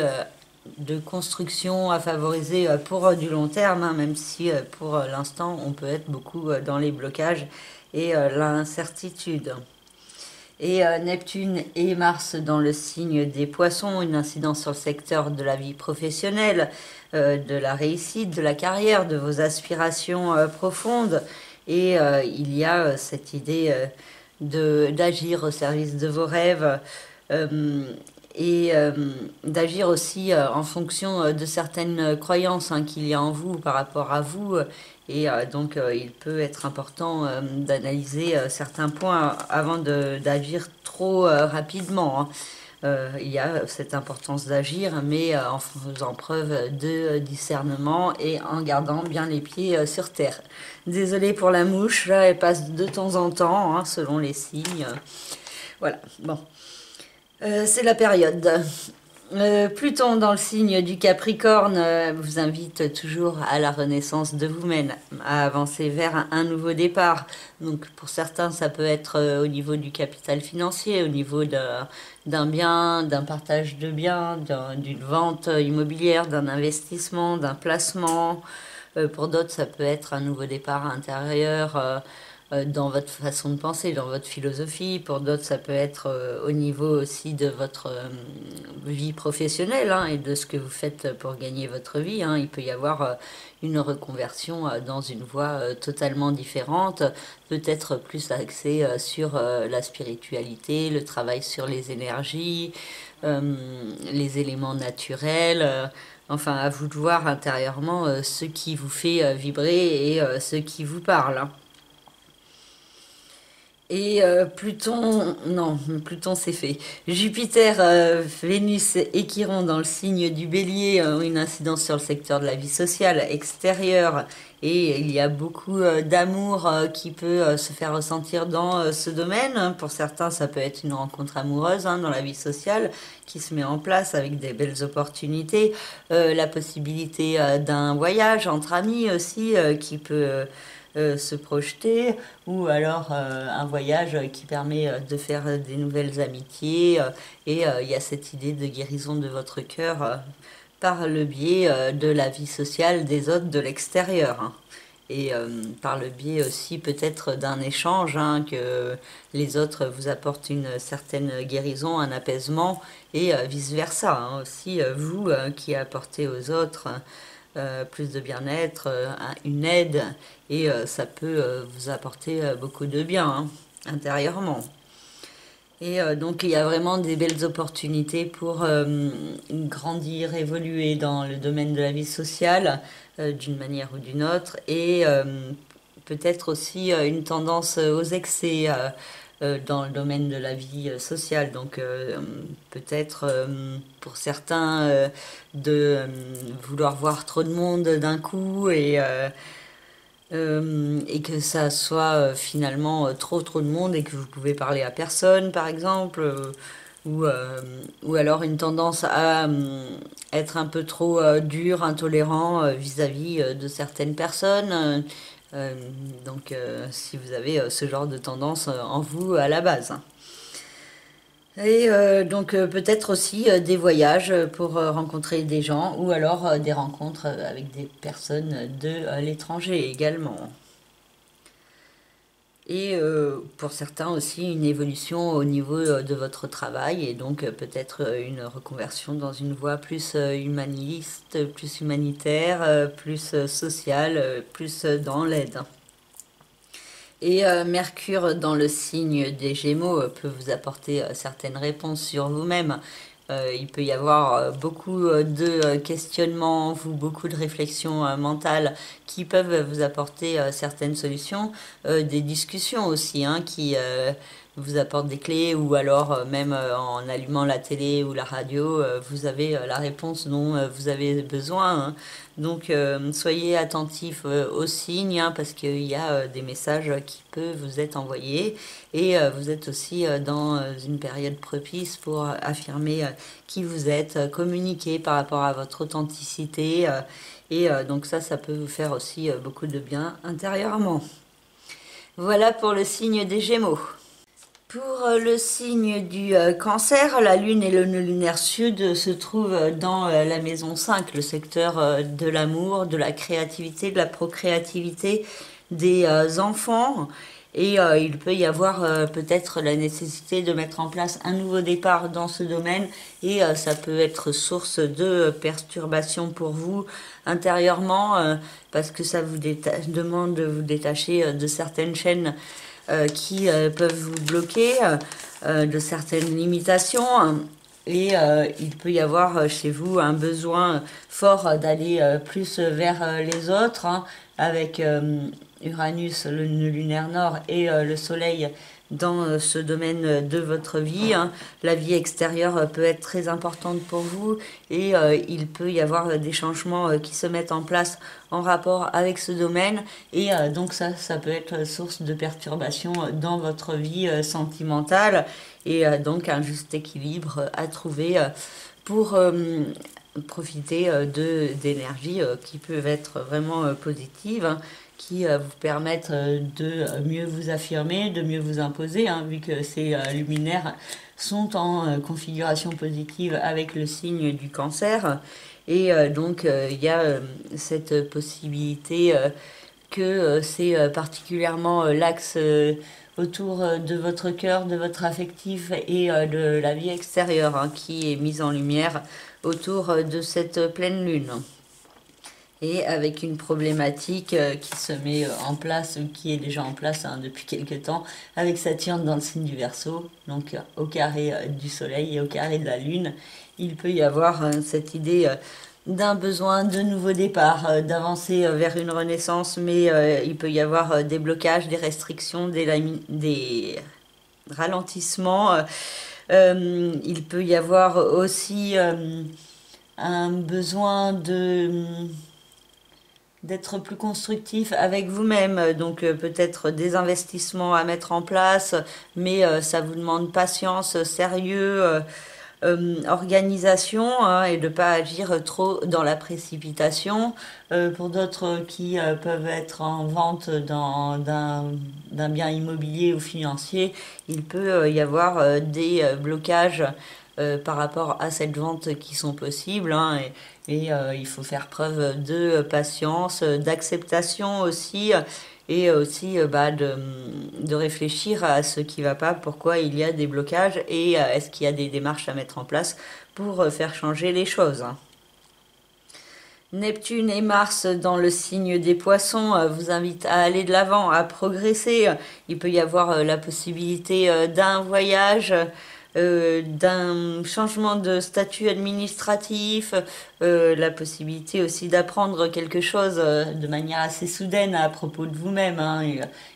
S1: de construction à favoriser pour du long terme, hein, même si pour l'instant on peut être beaucoup dans les blocages et l'incertitude. Et Neptune et Mars dans le signe des Poissons, une incidence sur le secteur de la vie professionnelle, de la réussite, de la carrière, de vos aspirations profondes. Et il y a cette idée d'agir au service de vos rêves et d'agir aussi en fonction de certaines croyances qu'il y a en vous par rapport à vous. Et donc, il peut être important d'analyser certains points avant d'agir trop rapidement. Il y a cette importance d'agir, mais en faisant preuve de discernement et en gardant bien les pieds sur terre. Désolée pour la mouche, là, elle passe de temps en temps, selon les signes. Voilà, bon. C'est la période. Pluton dans le signe du Capricorne vous invite toujours à la renaissance de vous-même, à avancer vers un nouveau départ. Donc pour certains, ça peut être au niveau du capital financier, au niveau d'un bien, d'un partage de biens, d'une vente immobilière, d'un investissement, d'un placement. Pour d'autres, ça peut être un nouveau départ intérieur dans votre façon de penser, dans votre philosophie. Pour d'autres, ça peut être au niveau aussi de votre vie professionnelle et de ce que vous faites pour gagner votre vie. Il peut y avoir une reconversion dans une voie totalement différente, peut-être plus axée sur la spiritualité, le travail sur les énergies, les éléments naturels. Enfin, à vous de voir intérieurement ce qui vous fait vibrer et ce qui vous parle. Et Pluton, non, Pluton c'est fait. Jupiter, Vénus et Chiron dans le signe du Bélier ont une incidence sur le secteur de la vie sociale extérieure. Et il y a beaucoup d'amour qui peut se faire ressentir dans ce domaine. Pour certains, ça peut être une rencontre amoureuse dans la vie sociale qui se met en place avec des belles opportunités. La possibilité d'un voyage entre amis aussi qui peut se projeter, ou alors un voyage qui permet de faire des nouvelles amitiés. Et il y a cette idée de guérison de votre cœur par le biais de la vie sociale des autres de l'extérieur. Et par le biais aussi peut-être d'un échange, que les autres vous apportent une certaine guérison, un apaisement, et vice-versa. Aussi, vous qui apportez aux autres plus de bien-être, une aide, et ça peut vous apporter beaucoup de bien intérieurement. Et donc il y a vraiment des belles opportunités pour grandir, évoluer dans le domaine de la vie sociale d'une manière ou d'une autre, et peut-être aussi une tendance aux excès dans le domaine de la vie sociale. Donc peut-être pour certains de vouloir voir trop de monde d'un coup, et que ça soit finalement trop de monde et que vous pouvez parler à personne par exemple, ou alors une tendance à être un peu trop dur, intolérant vis-à-vis de certaines personnes. Donc si vous avez ce genre de tendance en vous à la base. Et donc peut-être aussi des voyages pour rencontrer des gens, ou alors des rencontres avec des personnes de l'étranger également. Et pour certains aussi une évolution au niveau de votre travail, et donc peut-être une reconversion dans une voie plus humaniste, plus humanitaire, plus sociale, plus dans l'aide. Et Mercure dans le signe des Gémeaux peut vous apporter certaines réponses sur vous-même. Il peut y avoir beaucoup de questionnements en vous, beaucoup de réflexions mentales qui peuvent vous apporter certaines solutions, des discussions aussi qui vous apportent des clés, ou alors même en allumant la télé ou la radio, vous avez la réponse dont vous avez besoin. Donc soyez attentifs aux signes, parce qu'il y a des messages qui peuvent vous être envoyés, et vous êtes aussi dans une période propice pour affirmer qui vous êtes, communiquer par rapport à votre authenticité, et donc ça peut vous faire aussi beaucoup de bien intérieurement. Voilà pour le signe des Gémeaux. Pour le signe du Cancer, la Lune et le nœud lunaire sud se trouvent dans la maison 5, le secteur de l'amour, de la créativité, de la procréativité, des enfants. Et il peut y avoir peut-être la nécessité de mettre en place un nouveau départ dans ce domaine, et ça peut être source de perturbations pour vous intérieurement, parce que ça vous demande de vous détacher de certaines chaînes qui peuvent vous bloquer, de certaines limitations. Et il peut y avoir chez vous un besoin fort d'aller plus vers les autres, hein, avec Uranus, le nœud lunaire nord, et le Soleil dans ce domaine de votre vie, hein. La vie extérieure peut être très importante pour vous et il peut y avoir des changements qui se mettent en place en rapport avec ce domaine et donc ça peut être source de perturbations dans votre vie sentimentale et donc un juste équilibre à trouver pour profiter d'énergies qui peuvent être vraiment positives, hein, qui vous permettent de mieux vous affirmer, de mieux vous imposer, hein, vu que ces luminaires sont en configuration positive avec le signe du Cancer. Et donc il y a cette possibilité que c'est particulièrement l'axe autour de votre cœur, de votre affectif et de la vie extérieure, hein, qui est mise en lumière autour de cette pleine lune. Et avec une problématique qui se met en place, qui est déjà en place, hein, depuis quelques temps, avec Saturne dans le signe du Verseau, donc au carré du Soleil et au carré de la Lune, il peut y avoir cette idée d'un besoin de nouveau départ, d'avancer vers une renaissance, mais il peut y avoir des blocages, des restrictions, des ralentissements. Il peut y avoir aussi un besoin d'être plus constructif avec vous-même, donc peut-être des investissements à mettre en place, mais ça vous demande patience, sérieux, organisation, hein, et de ne pas agir trop dans la précipitation. Pour d'autres qui peuvent être en vente d'un bien immobilier ou financier, il peut y avoir des blocages par rapport à cette vente qui sont possibles, hein, et il faut faire preuve de patience, d'acceptation aussi, et aussi de réfléchir à ce qui ne va pas, pourquoi il y a des blocages et est-ce qu'il y a des démarches à mettre en place pour faire changer les choses. Neptune et Mars dans le signe des Poissons vous invitent à aller de l'avant, à progresser. Il peut y avoir la possibilité d'un voyage, d'un changement de statut administratif, la possibilité aussi d'apprendre quelque chose de manière assez soudaine à propos de vous-même, hein.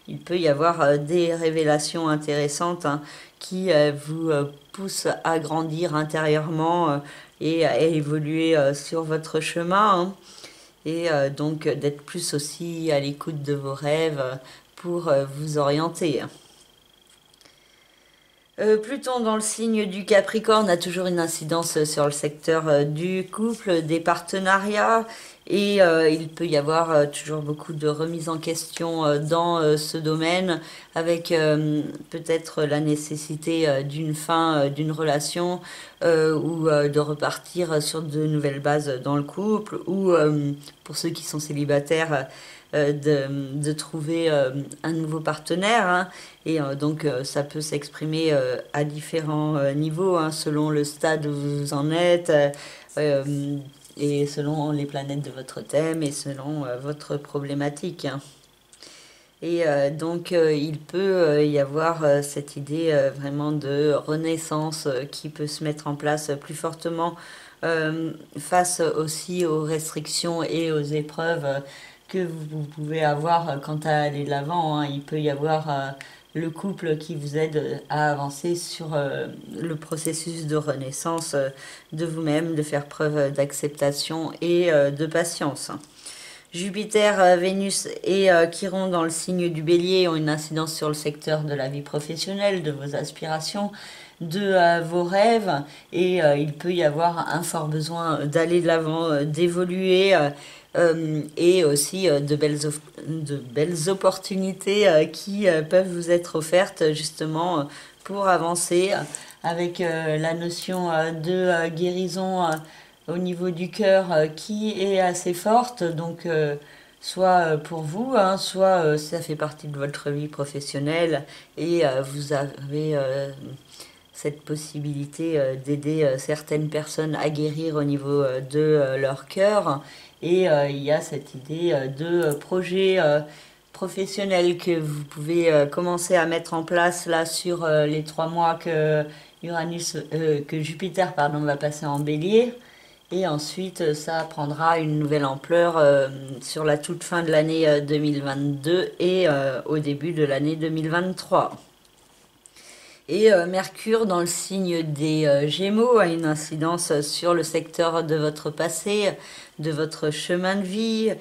S1: Il peut y avoir des révélations intéressantes, hein, qui vous poussent à grandir intérieurement et à évoluer sur votre chemin, hein. Et donc d'être plus aussi à l'écoute de vos rêves pour vous orienter. Pluton dans le signe du Capricorne a toujours une incidence sur le secteur du couple, des partenariats, et il peut y avoir toujours beaucoup de remises en question dans ce domaine, avec peut-être la nécessité d'une fin d'une relation ou de repartir sur de nouvelles bases dans le couple, ou pour ceux qui sont célibataires, de trouver un nouveau partenaire, hein. Et donc ça peut s'exprimer à différents niveaux, hein, selon le stade où vous en êtes, et selon les planètes de votre thème et selon votre problématique, hein. Et donc il peut y avoir cette idée vraiment de renaissance qui peut se mettre en place plus fortement face aussi aux restrictions et aux épreuves que vous pouvez avoir quant à aller de l'avant, hein. Il peut y avoir le couple qui vous aide à avancer sur le processus de renaissance de vous-même, de faire preuve d'acceptation et de patience. Jupiter, Vénus et Chiron dans le signe du Bélier ont une incidence sur le secteur de la vie professionnelle, de vos aspirations, de vos rêves, et il peut y avoir un fort besoin d'aller de l'avant, d'évoluer, et aussi de belles opportunités qui peuvent vous être offertes justement pour avancer avec la notion de guérison au niveau du cœur qui est assez forte, donc soit pour vous, hein, soit ça fait partie de votre vie professionnelle et vous avez cette possibilité d'aider certaines personnes à guérir au niveau de leur cœur. Et il y a cette idée de projet professionnelle que vous pouvez commencer à mettre en place là sur les 3 mois que que Jupiter pardon, va passer en Bélier. Et ensuite, ça prendra une nouvelle ampleur sur la toute fin de l'année 2022 et au début de l'année 2023. Et Mercure, dans le signe des Gémeaux, a une incidence sur le secteur de votre passé, de votre chemin de vie,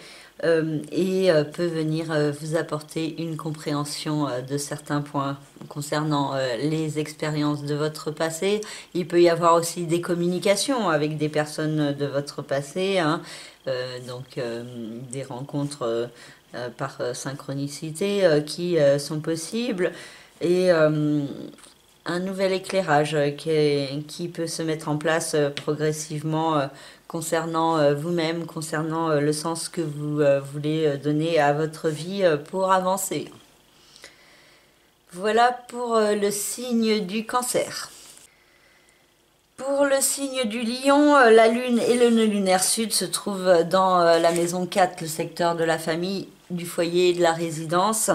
S1: et peut venir vous apporter une compréhension de certains points concernant les expériences de votre passé. Il peut y avoir aussi des communications avec des personnes de votre passé, hein, donc des rencontres par synchronicité qui sont possibles. Et un nouvel éclairage qui peut se mettre en place progressivement concernant vous-même, concernant le sens que vous voulez donner à votre vie pour avancer. Voilà pour le signe du Cancer. Pour le signe du Lion, la Lune et le nœud lunaire sud se trouvent dans la maison 4, le secteur de la famille, du foyer et de la résidence.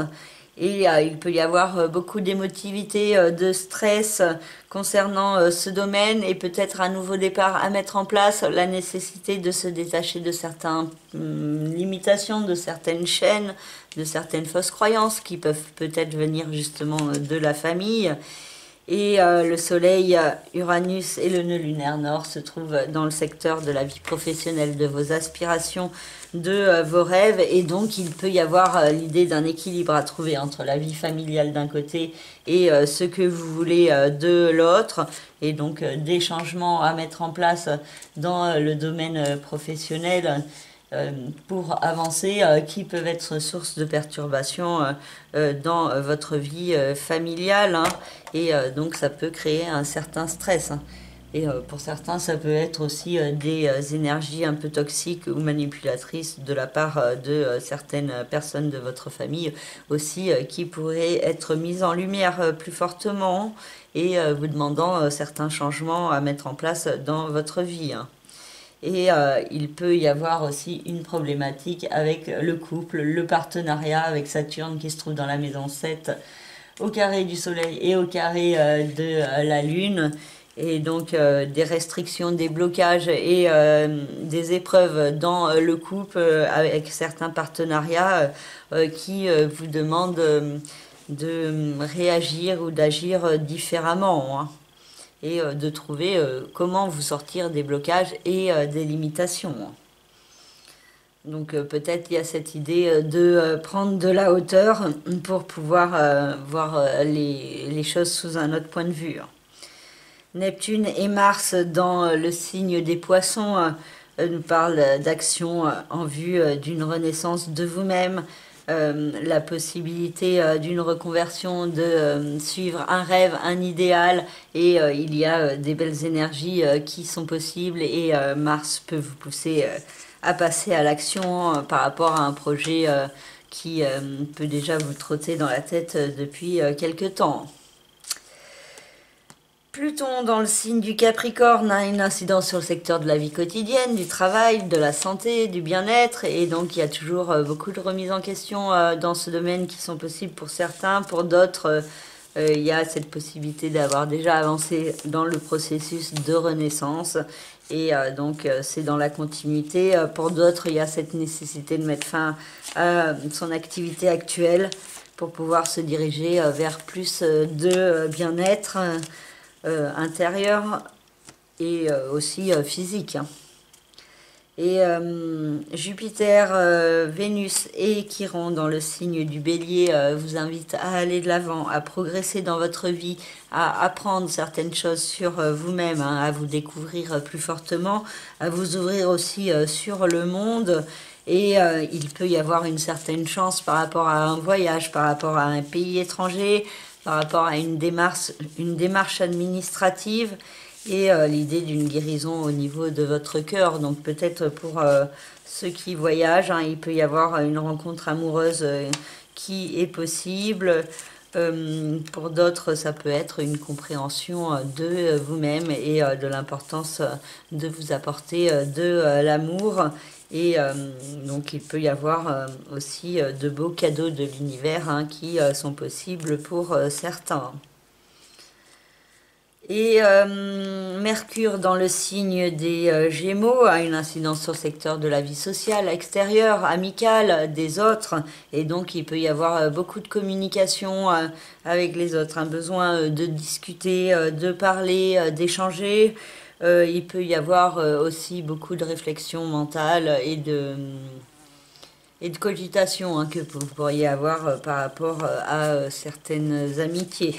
S1: Et il peut y avoir beaucoup d'émotivité, de stress concernant ce domaine et peut-être un nouveau départ à mettre en place, la nécessité de se détacher de certaines limitations, de certaines chaînes, de certaines fausses croyances qui peuvent peut-être venir justement de la famille. Et le soleil, Uranus et le nœud lunaire nord se trouvent dans le secteur de la vie professionnelle, de vos aspirations, de vos rêves. Et donc, il peut y avoir l'idée d'un équilibre à trouver entre la vie familiale d'un côté et ce que vous voulez de l'autre. Et donc, des changements à mettre en place dans le domaine professionnel pour avancer, qui peuvent être source de perturbations dans votre vie familiale, hein, et donc ça peut créer un certain stress, hein. Et pour certains, ça peut être aussi des énergies un peu toxiques ou manipulatrices de la part de certaines personnes de votre famille aussi, qui pourraient être mises en lumière plus fortement et vous demandant certains changements à mettre en place dans votre vie, hein. Et il peut y avoir aussi une problématique avec le couple, le partenariat avec Saturne qui se trouve dans la maison 7, au carré du Soleil et au carré de la Lune. Et donc des restrictions, des blocages et des épreuves dans le couple avec certains partenariats qui vous demandent de réagir ou d'agir différemment, hein, et de trouver comment vous sortir des blocages et des limitations. Donc peut-être il y a cette idée de prendre de la hauteur pour pouvoir voir les choses sous un autre point de vue. Neptune et Mars dans le signe des Poissons nous parlent d'action en vue d'une renaissance de vous-même, la possibilité d'une reconversion, de suivre un rêve, un idéal, et il y a des belles énergies qui sont possibles, et Mars peut vous pousser à passer à l'action par rapport à un projet qui peut déjà vous trotter dans la tête depuis quelque temps. Pluton dans le signe du Capricorne a une incidence sur le secteur de la vie quotidienne, du travail, de la santé, du bien-être, et donc il y a toujours beaucoup de remises en question dans ce domaine qui sont possibles pour certains. Pour d'autres, il y a cette possibilité d'avoir déjà avancé dans le processus de renaissance, et donc c'est dans la continuité. Pour d'autres, il y a cette nécessité de mettre fin à son activité actuelle pour pouvoir se diriger vers plus de bien-être intérieur et aussi physique, hein. Et Jupiter, Vénus et Chiron dans le signe du Bélier vous invitent à aller de l'avant, à progresser dans votre vie, à apprendre certaines choses sur vous-même, hein, à vous découvrir plus fortement, à vous ouvrir aussi sur le monde. Et il peut y avoir une certaine chance par rapport à un voyage, par rapport à un pays étranger, par rapport à une démarche administrative, et l'idée d'une guérison au niveau de votre cœur. Donc peut-être pour ceux qui voyagent, hein, il peut y avoir une rencontre amoureuse qui est possible, Pour d'autres, ça peut être une compréhension de vous-même et de l'importance de vous apporter de l'amour. Et donc, il peut y avoir aussi de beaux cadeaux de l'univers hein, qui sont possibles pour certains. Et Mercure dans le signe des Gémeaux a une incidence sur le secteur de la vie sociale, extérieure, amicale, des autres. Et donc il peut y avoir beaucoup de communication avec les autres, un besoin de discuter, de parler, d'échanger. Il peut y avoir aussi beaucoup de réflexion mentale et de cogitation hein, que vous pourriez avoir par rapport à certaines amitiés.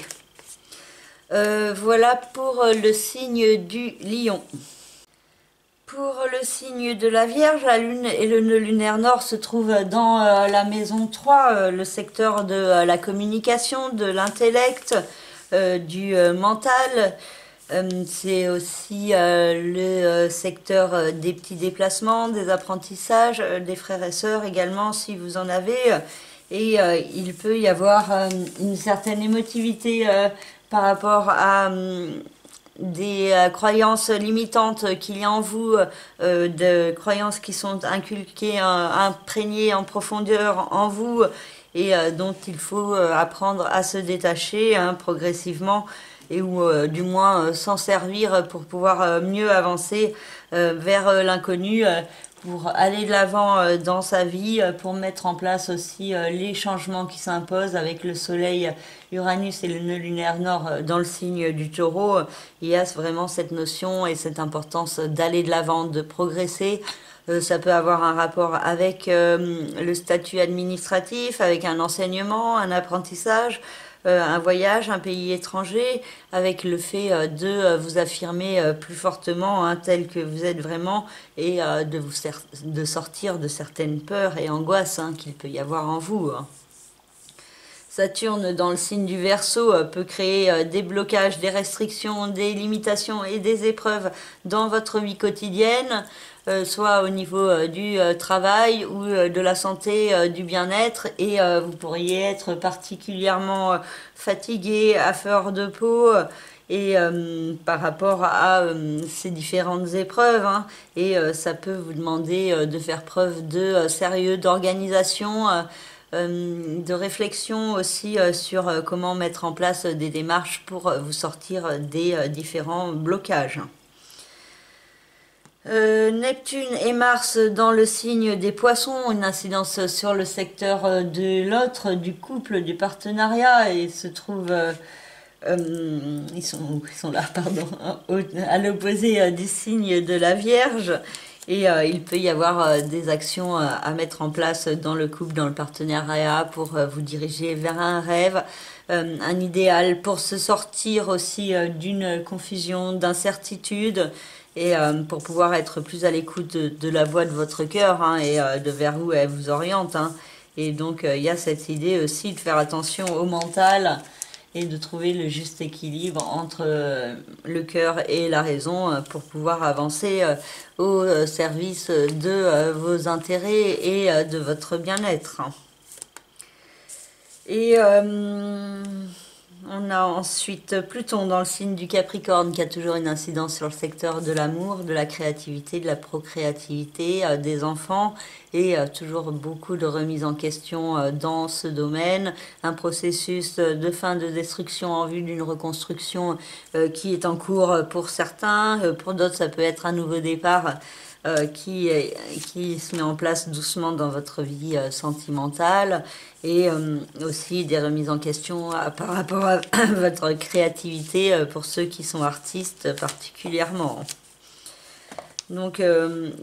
S1: Voilà pour le signe du Lion. Pour le signe de la Vierge, la Lune et le nœud lunaire nord se trouvent dans la maison 3, le secteur de la communication, de l'intellect, du mental. C'est aussi le secteur des petits déplacements, des apprentissages, des frères et sœurs également si vous en avez. Et il peut y avoir une certaine émotivité par rapport à des croyances limitantes qu'il y a en vous, de croyances qui sont inculquées, imprégnées en profondeur en vous et dont il faut apprendre à se détacher hein, progressivement et ou du moins s'en servir pour pouvoir mieux avancer vers l'inconnu. Pour aller de l'avant dans sa vie, pour mettre en place aussi les changements qui s'imposent avec le soleil, Uranus et le nœud lunaire nord dans le signe du Taureau. Il y a vraiment cette notion et cette importance d'aller de l'avant, de progresser. Ça peut avoir un rapport avec le statut administratif, avec un enseignement, un apprentissage, un voyage, un pays étranger, avec le fait de vous affirmer plus fortement hein, tel que vous êtes vraiment et de sortir de certaines peurs et angoisses hein, qu'il peut y avoir en vous. Hein. Saturne dans le signe du Verseau peut créer des blocages, des restrictions, des limitations et des épreuves dans votre vie quotidienne, soit au niveau du travail ou de la santé, du bien-être, et vous pourriez être particulièrement fatigué, à fleur de peau, et par rapport à ces différentes épreuves, hein, et ça peut vous demander de faire preuve de sérieux, d'organisation, de réflexion aussi sur comment mettre en place des démarches pour vous sortir des différents blocages. Neptune et Mars dans le signe des Poissons, une incidence sur le secteur de l'autre, du couple, du partenariat, et se trouvent, ils sont là, pardon, à l'opposé du signe de la Vierge. Et il peut y avoir des actions à mettre en place dans le couple, dans le partenariat pour vous diriger vers un rêve, un idéal pour se sortir aussi d'une confusion, d'incertitude et pour pouvoir être plus à l'écoute de la voix de votre cœur hein, et de vers où elle vous oriente. Hein. Et donc il y a cette idée aussi de faire attention au mental et de trouver le juste équilibre entre le cœur et la raison pour pouvoir avancer au service de vos intérêts et de votre bien-être. Et on a ensuite Pluton dans le signe du Capricorne qui a toujours une incidence sur le secteur de l'amour, de la créativité, de la procréativité, des enfants et toujours beaucoup de remise en question dans ce domaine. Un processus de fin de destruction en vue d'une reconstruction qui est en cours pour certains. Pour d'autres, ça peut être un nouveau départ qui se met en place doucement dans votre vie sentimentale et aussi des remises en question par rapport à votre créativité pour ceux qui sont artistes particulièrement. Donc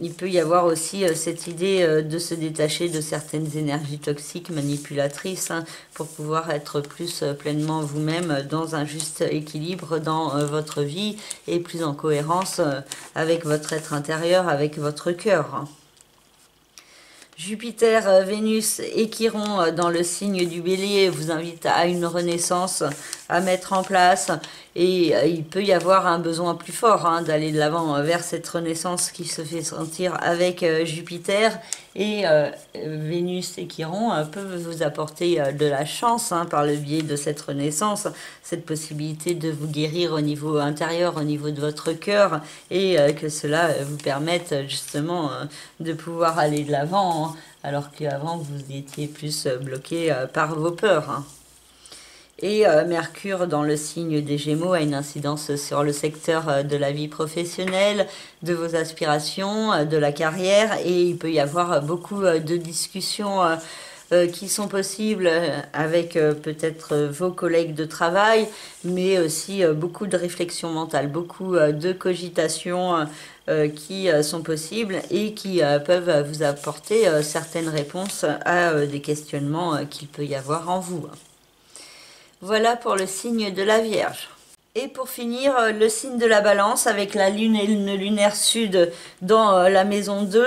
S1: il peut y avoir aussi cette idée de se détacher de certaines énergies toxiques, manipulatrices, hein, pour pouvoir être plus pleinement vous-même dans un juste équilibre dans votre vie et plus en cohérence avec votre être intérieur, avec votre cœur. Hein. Jupiter, Vénus et Chiron dans le signe du Bélier vous invitent à une renaissance à mettre en place. Et il peut y avoir un besoin plus fort hein, d'aller de l'avant vers cette renaissance qui se fait sentir avec Jupiter. Et Vénus et Chiron peuvent vous apporter de la chance hein, par le biais de cette renaissance, cette possibilité de vous guérir au niveau intérieur, au niveau de votre cœur, et que cela vous permette justement de pouvoir aller de l'avant, hein, alors qu'avant vous étiez plus bloqué par vos peurs. Hein. Et Mercure dans le signe des Gémeaux a une incidence sur le secteur de la vie professionnelle, de vos aspirations, de la carrière, et il peut y avoir beaucoup de discussions qui sont possibles avec peut-être vos collègues de travail, mais aussi beaucoup de réflexion mentale, beaucoup de cogitations qui sont possibles et qui peuvent vous apporter certaines réponses à des questionnements qu'il peut y avoir en vous. Voilà pour le signe de la Vierge. Et pour finir, le signe de la Balance avec la Lune et le lunaire sud dans la maison 2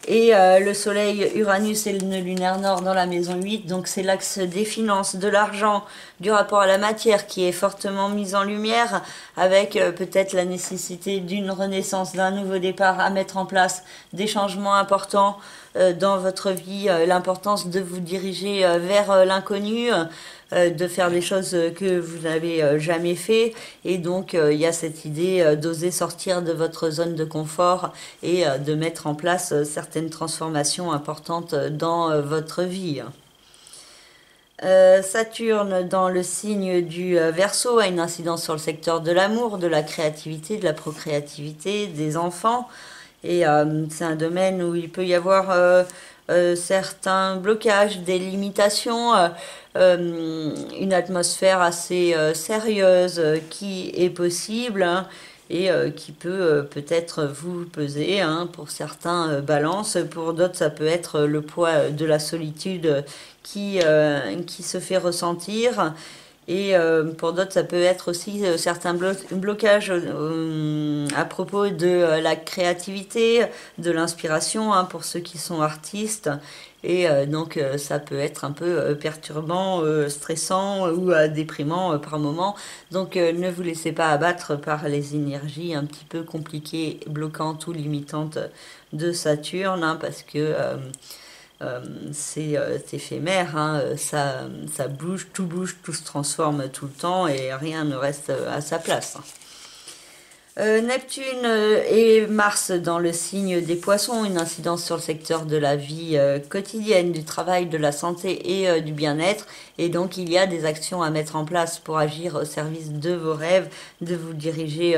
S1: et le Soleil, Uranus et le lunaire nord dans la maison 8. Donc c'est l'axe des finances, de l'argent, du rapport à la matière qui est fortement mis en lumière avec peut-être la nécessité d'une renaissance, d'un nouveau départ à mettre en place, des changements importants dans votre vie, l'importance de vous diriger vers l'inconnu, de faire des choses que vous n'avez jamais fait, et donc il y a cette idée d'oser sortir de votre zone de confort et de mettre en place certaines transformations importantes dans votre vie. Saturne dans le signe du Verseau a une incidence sur le secteur de l'amour, de la créativité, de la procréativité, des enfants, et c'est un domaine où il peut y avoir certains blocages, des limitations, une atmosphère assez sérieuse qui est possible hein, et qui peut peut-être vous peser. Hein, pour certains, balance, pour d'autres, ça peut être le poids de la solitude qui se fait ressentir. Et pour d'autres, ça peut être aussi certains blocages à propos de la créativité, de l'inspiration, hein, pour ceux qui sont artistes. Et donc, ça peut être un peu perturbant, stressant ou déprimant par moment. Donc, ne vous laissez pas abattre par les énergies un petit peu compliquées, bloquantes ou limitantes de Saturne, hein, parce que... c'est éphémère, hein, ça bouge, tout se transforme tout le temps et rien ne reste à sa place. Neptune et Mars dans le signe des Poissons, une incidence sur le secteur de la vie quotidienne, du travail, de la santé et du bien-être. Et donc il y a des actions à mettre en place pour agir au service de vos rêves, de vous diriger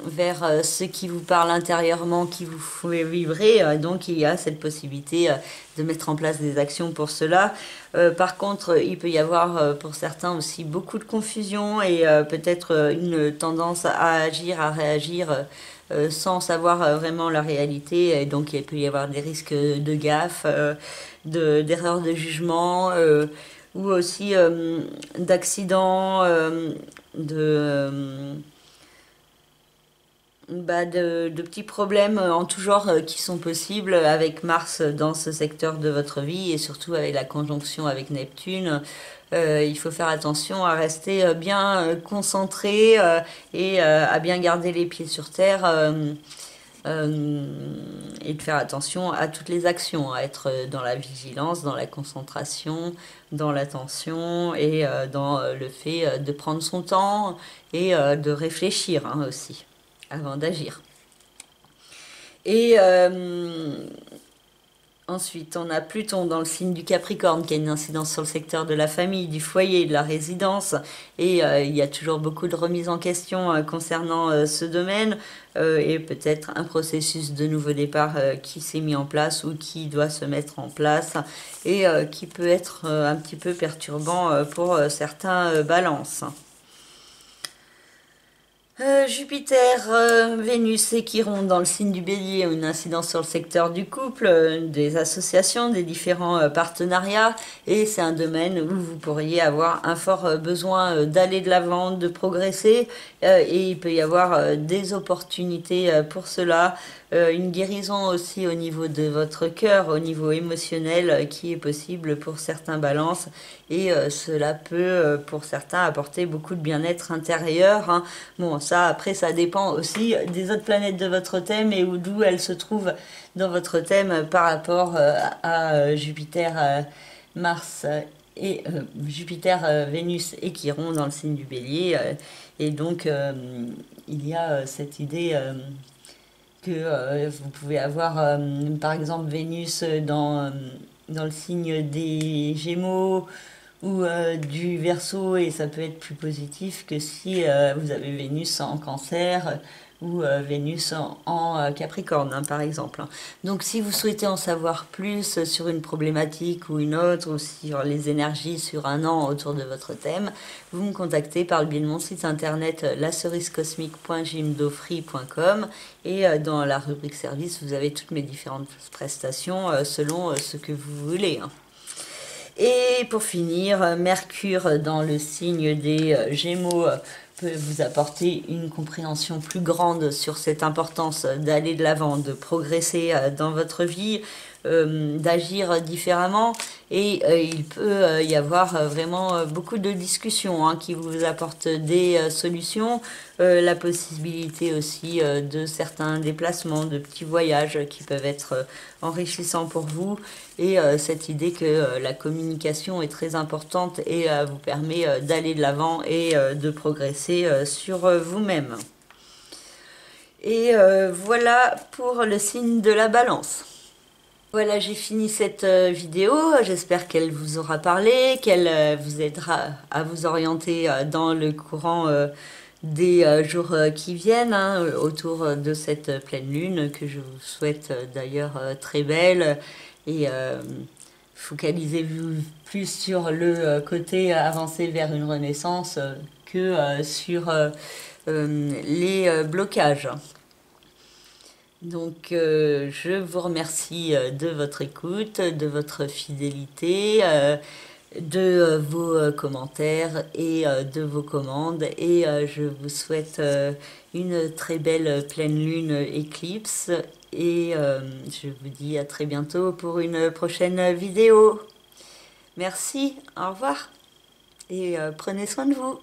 S1: vers ce qui vous parle intérieurement, qui vous fait vibrer. Donc il y a cette possibilité de mettre en place des actions pour cela. Par contre, il peut y avoir pour certains aussi beaucoup de confusion et peut-être une tendance à agir, à réagir sans savoir vraiment la réalité. Et donc il peut y avoir des risques de gaffe, d'erreurs de jugement ou aussi d'accidents, de petits problèmes en tout genre qui sont possibles avec Mars dans ce secteur de votre vie et surtout avec la conjonction avec Neptune. Il faut faire attention à rester bien concentré et à bien garder les pieds sur terre et de faire attention à toutes les actions, à être dans la vigilance, dans la concentration, dans l'attention et dans le fait de prendre son temps et de réfléchir hein, aussi avant d'agir. Et ensuite, on a Pluton dans le signe du Capricorne qui a une incidence sur le secteur de la famille, du foyer, de la résidence. Et il y a toujours beaucoup de remises en question concernant ce domaine et peut-être un processus de nouveau départ qui s'est mis en place ou qui doit se mettre en place et qui peut être un petit peu perturbant pour certains balances. Jupiter, Vénus et Chiron dans le signe du Bélier ont une incidence sur le secteur du couple, des associations, des différents partenariats, et c'est un domaine où vous pourriez avoir un fort besoin d'aller de l'avant, de progresser, et il peut y avoir des opportunités pour cela, une guérison aussi au niveau de votre cœur, au niveau émotionnel, qui est possible pour certains balances, et cela peut pour certains apporter beaucoup de bien-être intérieur, hein. Bon, ça, après, ça dépend aussi des autres planètes de votre thème et d'où elles se trouvent dans votre thème par rapport à Jupiter, Mars et Jupiter, Vénus et Chiron dans le signe du Bélier. Et donc, il y a cette idée que vous pouvez avoir, par exemple, Vénus dans le signe des Gémeaux ou du Verseau, et ça peut être plus positif que si vous avez Vénus en Cancer ou Vénus en Capricorne, hein, par exemple. Donc si vous souhaitez en savoir plus sur une problématique ou une autre, ou sur les énergies sur un an autour de votre thème, vous me contactez par le biais de mon site internet lacerisecosmique.jimdofree.com, et dans la rubrique service, vous avez toutes mes différentes prestations selon ce que vous voulez, hein. Et pour finir, Mercure dans le signe des Gémeaux peut vous apporter une compréhension plus grande sur cette importance d'aller de l'avant, de progresser dans votre vie, d'agir différemment. Et il peut y avoir vraiment beaucoup de discussions, hein, qui vous apportent des solutions, la possibilité aussi de certains déplacements, de petits voyages qui peuvent être enrichissants pour vous, et cette idée que la communication est très importante et vous permet d'aller de l'avant et de progresser sur vous-même. Et voilà pour le signe de la Balance. Voilà, j'ai fini cette vidéo. J'espère qu'elle vous aura parlé, qu'elle vous aidera à vous orienter dans le courant des jours qui viennent, hein, autour de cette pleine lune, que je vous souhaite d'ailleurs très belle. Et focalisez-vous plus sur le côté avancé vers une renaissance que sur les blocages. Donc, je vous remercie de votre écoute, de votre fidélité, de vos commentaires et de vos commandes. Et je vous souhaite une très belle pleine lune éclipse. Et je vous dis à très bientôt pour une prochaine vidéo. Merci, au revoir et prenez soin de vous.